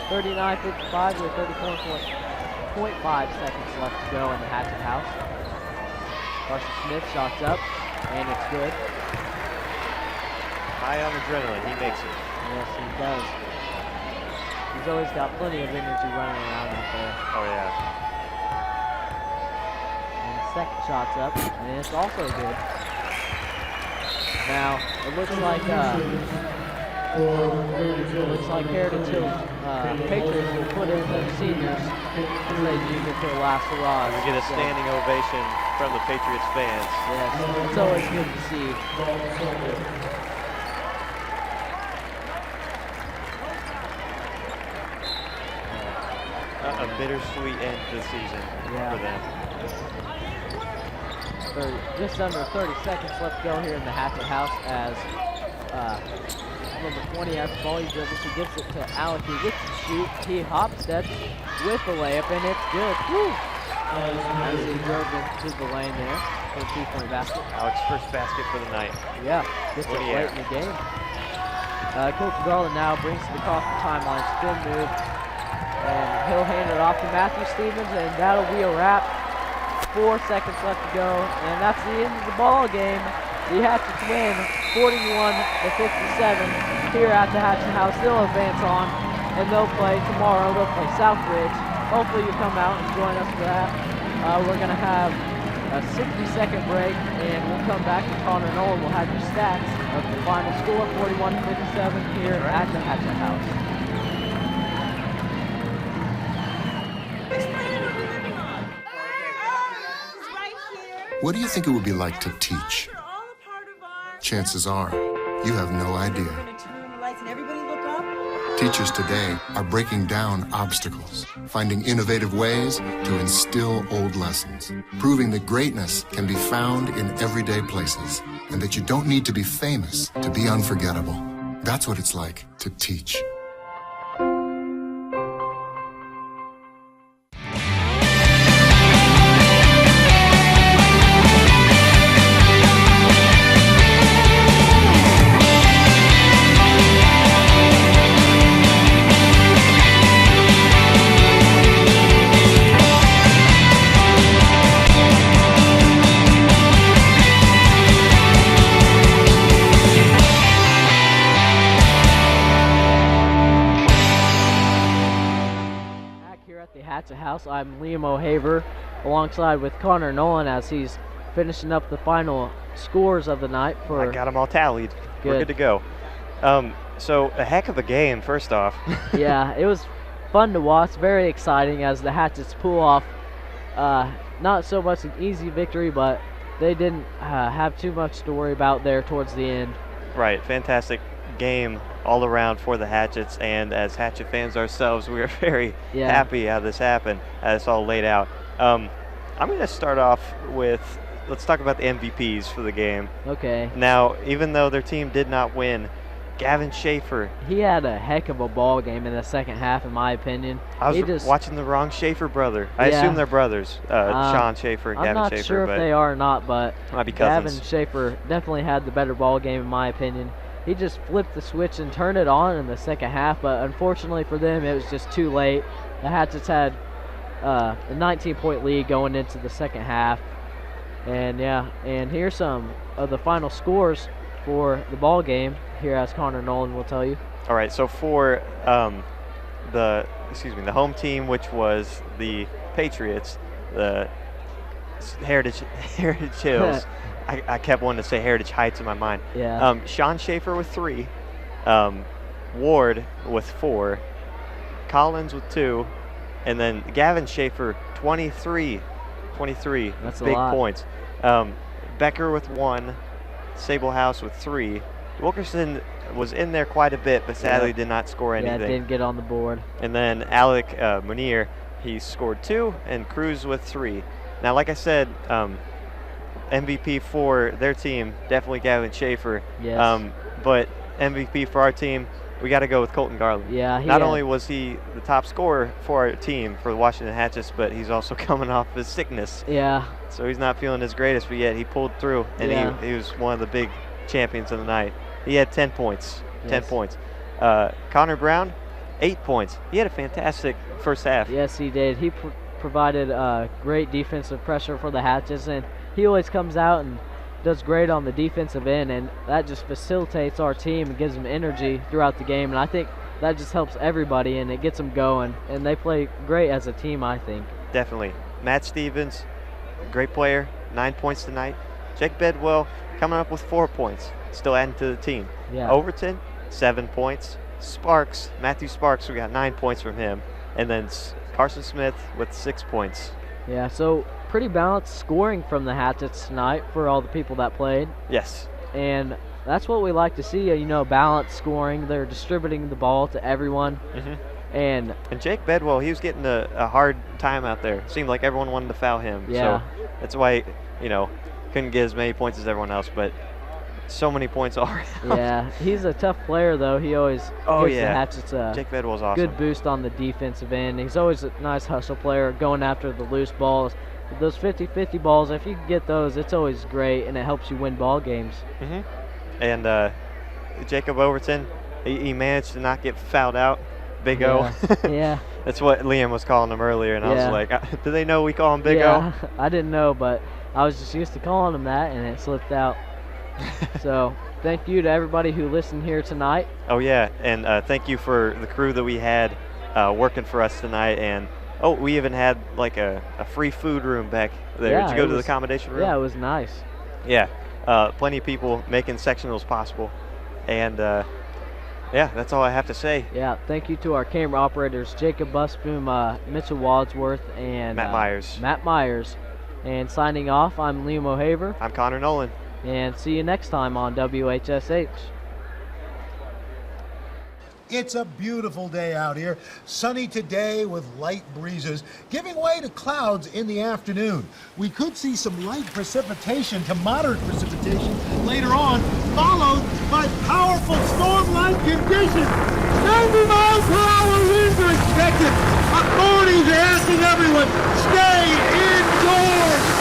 39-55 with 34.5 seconds left to go in the Hatchet House. Carson Smith shots up, and it's good. High on adrenaline, he makes it. Yes, he does. He's always got plenty of energy running around out there. Oh, yeah. And the second shot's up, and it's also good. Now, it looks like Heritage Hills Patriots will put in the seniors as they do get their last hurrah. We get a standing ovation from the Patriots fans. Yes, it's always good to see. A bittersweet end to the season for them. Just under 30 seconds left to go here in the Hatchet House as number 20 has the ball. He dribbles, he gives it to Alec. He gets to shoot. He hop steps with the layup, and it's good. Woo! As he drove into the lane there for a 2-point basket. Alec's first basket for the night. Yeah, gets it late in the game. Coach Garland now brings it across the timeline, spin move, and he'll hand it off to Matthew Stevens, and that'll be a wrap. 4 seconds left to go, and that's the end of the ball game. The Hatchets win 41-57 here at the Hatchet House. They'll advance on, and they'll play tomorrow. They'll play Southridge. Hopefully you come out and join us for that. We're going to have a 60-second break, and we'll come back to Connor Nolan. We'll have your stats of the final score, 41-57 here at the Hatchet House. What do you think it would be like to teach? Chances are, you have no idea. Teachers today are breaking down obstacles, finding innovative ways to instill old lessons, proving that greatness can be found in everyday places, and that you don't need to be famous to be unforgettable. That's what it's like to teach. IHSAA House. I'm Liam O'Haver alongside with Connor Nolan as he's finishing up the final scores of the night. I got them all tallied. Good. We're good to go. So a heck of a game, first off. Yeah, it was fun to watch, very exciting as the Hatchets pull off not so much an easy victory, but they didn't have too much to worry about there towards the end. Right, fantastic game all around for the Hatchets, and as Hatchet fans ourselves, we are very happy how this happened, how it's all laid out. I'm going to start off with, let's talk about the MVPs for the game. Okay. Now, even though their team did not win, Gavin Schaefer. He had a heck of a ball game in the second half, in my opinion. I was watching the wrong Schaefer brother. I assume they're brothers, Sean Schaefer and Gavin Schaefer. I'm not sure if they are or not, but might be cousins. Gavin Schaefer definitely had the better ball game, in my opinion. He just flipped the switch and turned it on in the second half, but unfortunately for them, it was just too late. The Hatchets had a 19-point lead going into the second half. And and here's some of the final scores for the ball game here, as Connor Nolan will tell you. All right, so for the home team, which was the Patriots, the Heritage Hills. I kept wanting to say Heritage Heights in my mind. Yeah. Sean Schaefer with 3, Ward with 4, Collins with 2, and then Gavin Schaefer 23. That's big a lot. points. Becker with 1, Sable House with 3. Wilkerson was in there quite a bit, but sadly did not score anything. Yeah, didn't get on the board. And then Alec Munir, he scored 2, and Cruz with 3. Now, like I said, MVP for their team, definitely Gavin Schaefer. Yes. But MVP for our team, we got to go with Colton Garland. Yeah. Not only was he the top scorer for our team, for the Washington Hatchets, but he's also coming off his sickness. Yeah. So he's not feeling his greatest, but yet he pulled through, and he was one of the big champions of the night. He had 10 points. 10 points. Connor Brown, 8 points. He had a fantastic first half. Yes, he did. He provided great defensive pressure for the Hatchets, and he always comes out and does great on the defensive end, and that just facilitates our team and gives them energy throughout the game, and I think that just helps everybody, and it gets them going, and they play great as a team, I think. Definitely. Matt Stevens, great player, 9 points tonight. Jake Bedwell coming up with 4 points, still adding to the team. Yeah. Overton, 7 points. Sparks, Matthew Sparks, we got 9 points from him, and then Carson Smith with 6 points. Yeah, so pretty balanced scoring from the Hatchets tonight for all the people that played. Yes. And that's what we like to see, balanced scoring. They're distributing the ball to everyone. Mm-hmm. And Jake Bedwell, he was getting a hard time out there. Seemed like everyone wanted to foul him. Yeah. So that's why, couldn't get as many points as everyone else, but so many points all around. Yeah, he's a tough player, though. He always gives the Hatchets Jake Bedwell's awesome. Good boost on the defensive end. He's always a nice hustle player, going after the loose balls. Those 50-50 balls, if you can get those, it's always great, and it helps you win ball games. Mm-hmm. And Jacob Overton, he managed to not get fouled out. Big O. Yeah. That's what Liam was calling him earlier, and I was like, do they know we call him Big O? I didn't know, but I was just used to calling him that, and it slipped out. So thank you to everybody who listened here tonight. Oh, yeah, and thank you for the crew that we had working for us tonight. And, we even had like a free food room back there. Yeah, Did you go to the accommodation room? Yeah, it was nice. Yeah, plenty of people making sectionals possible. And, that's all I have to say. Yeah, thank you to our camera operators, Jacob Busboom, Mitchell Wadsworth, and Matt Myers. And signing off, I'm Liam O'Haver. I'm Connor Nolan. And see you next time on WHSH. It's a beautiful day out here. Sunny today with light breezes, giving way to clouds in the afternoon. We could see some light precipitation to moderate precipitation later on, followed by powerful storm-like conditions. 90 miles per hour winds are expected. Authorities are asking everyone, stay indoors.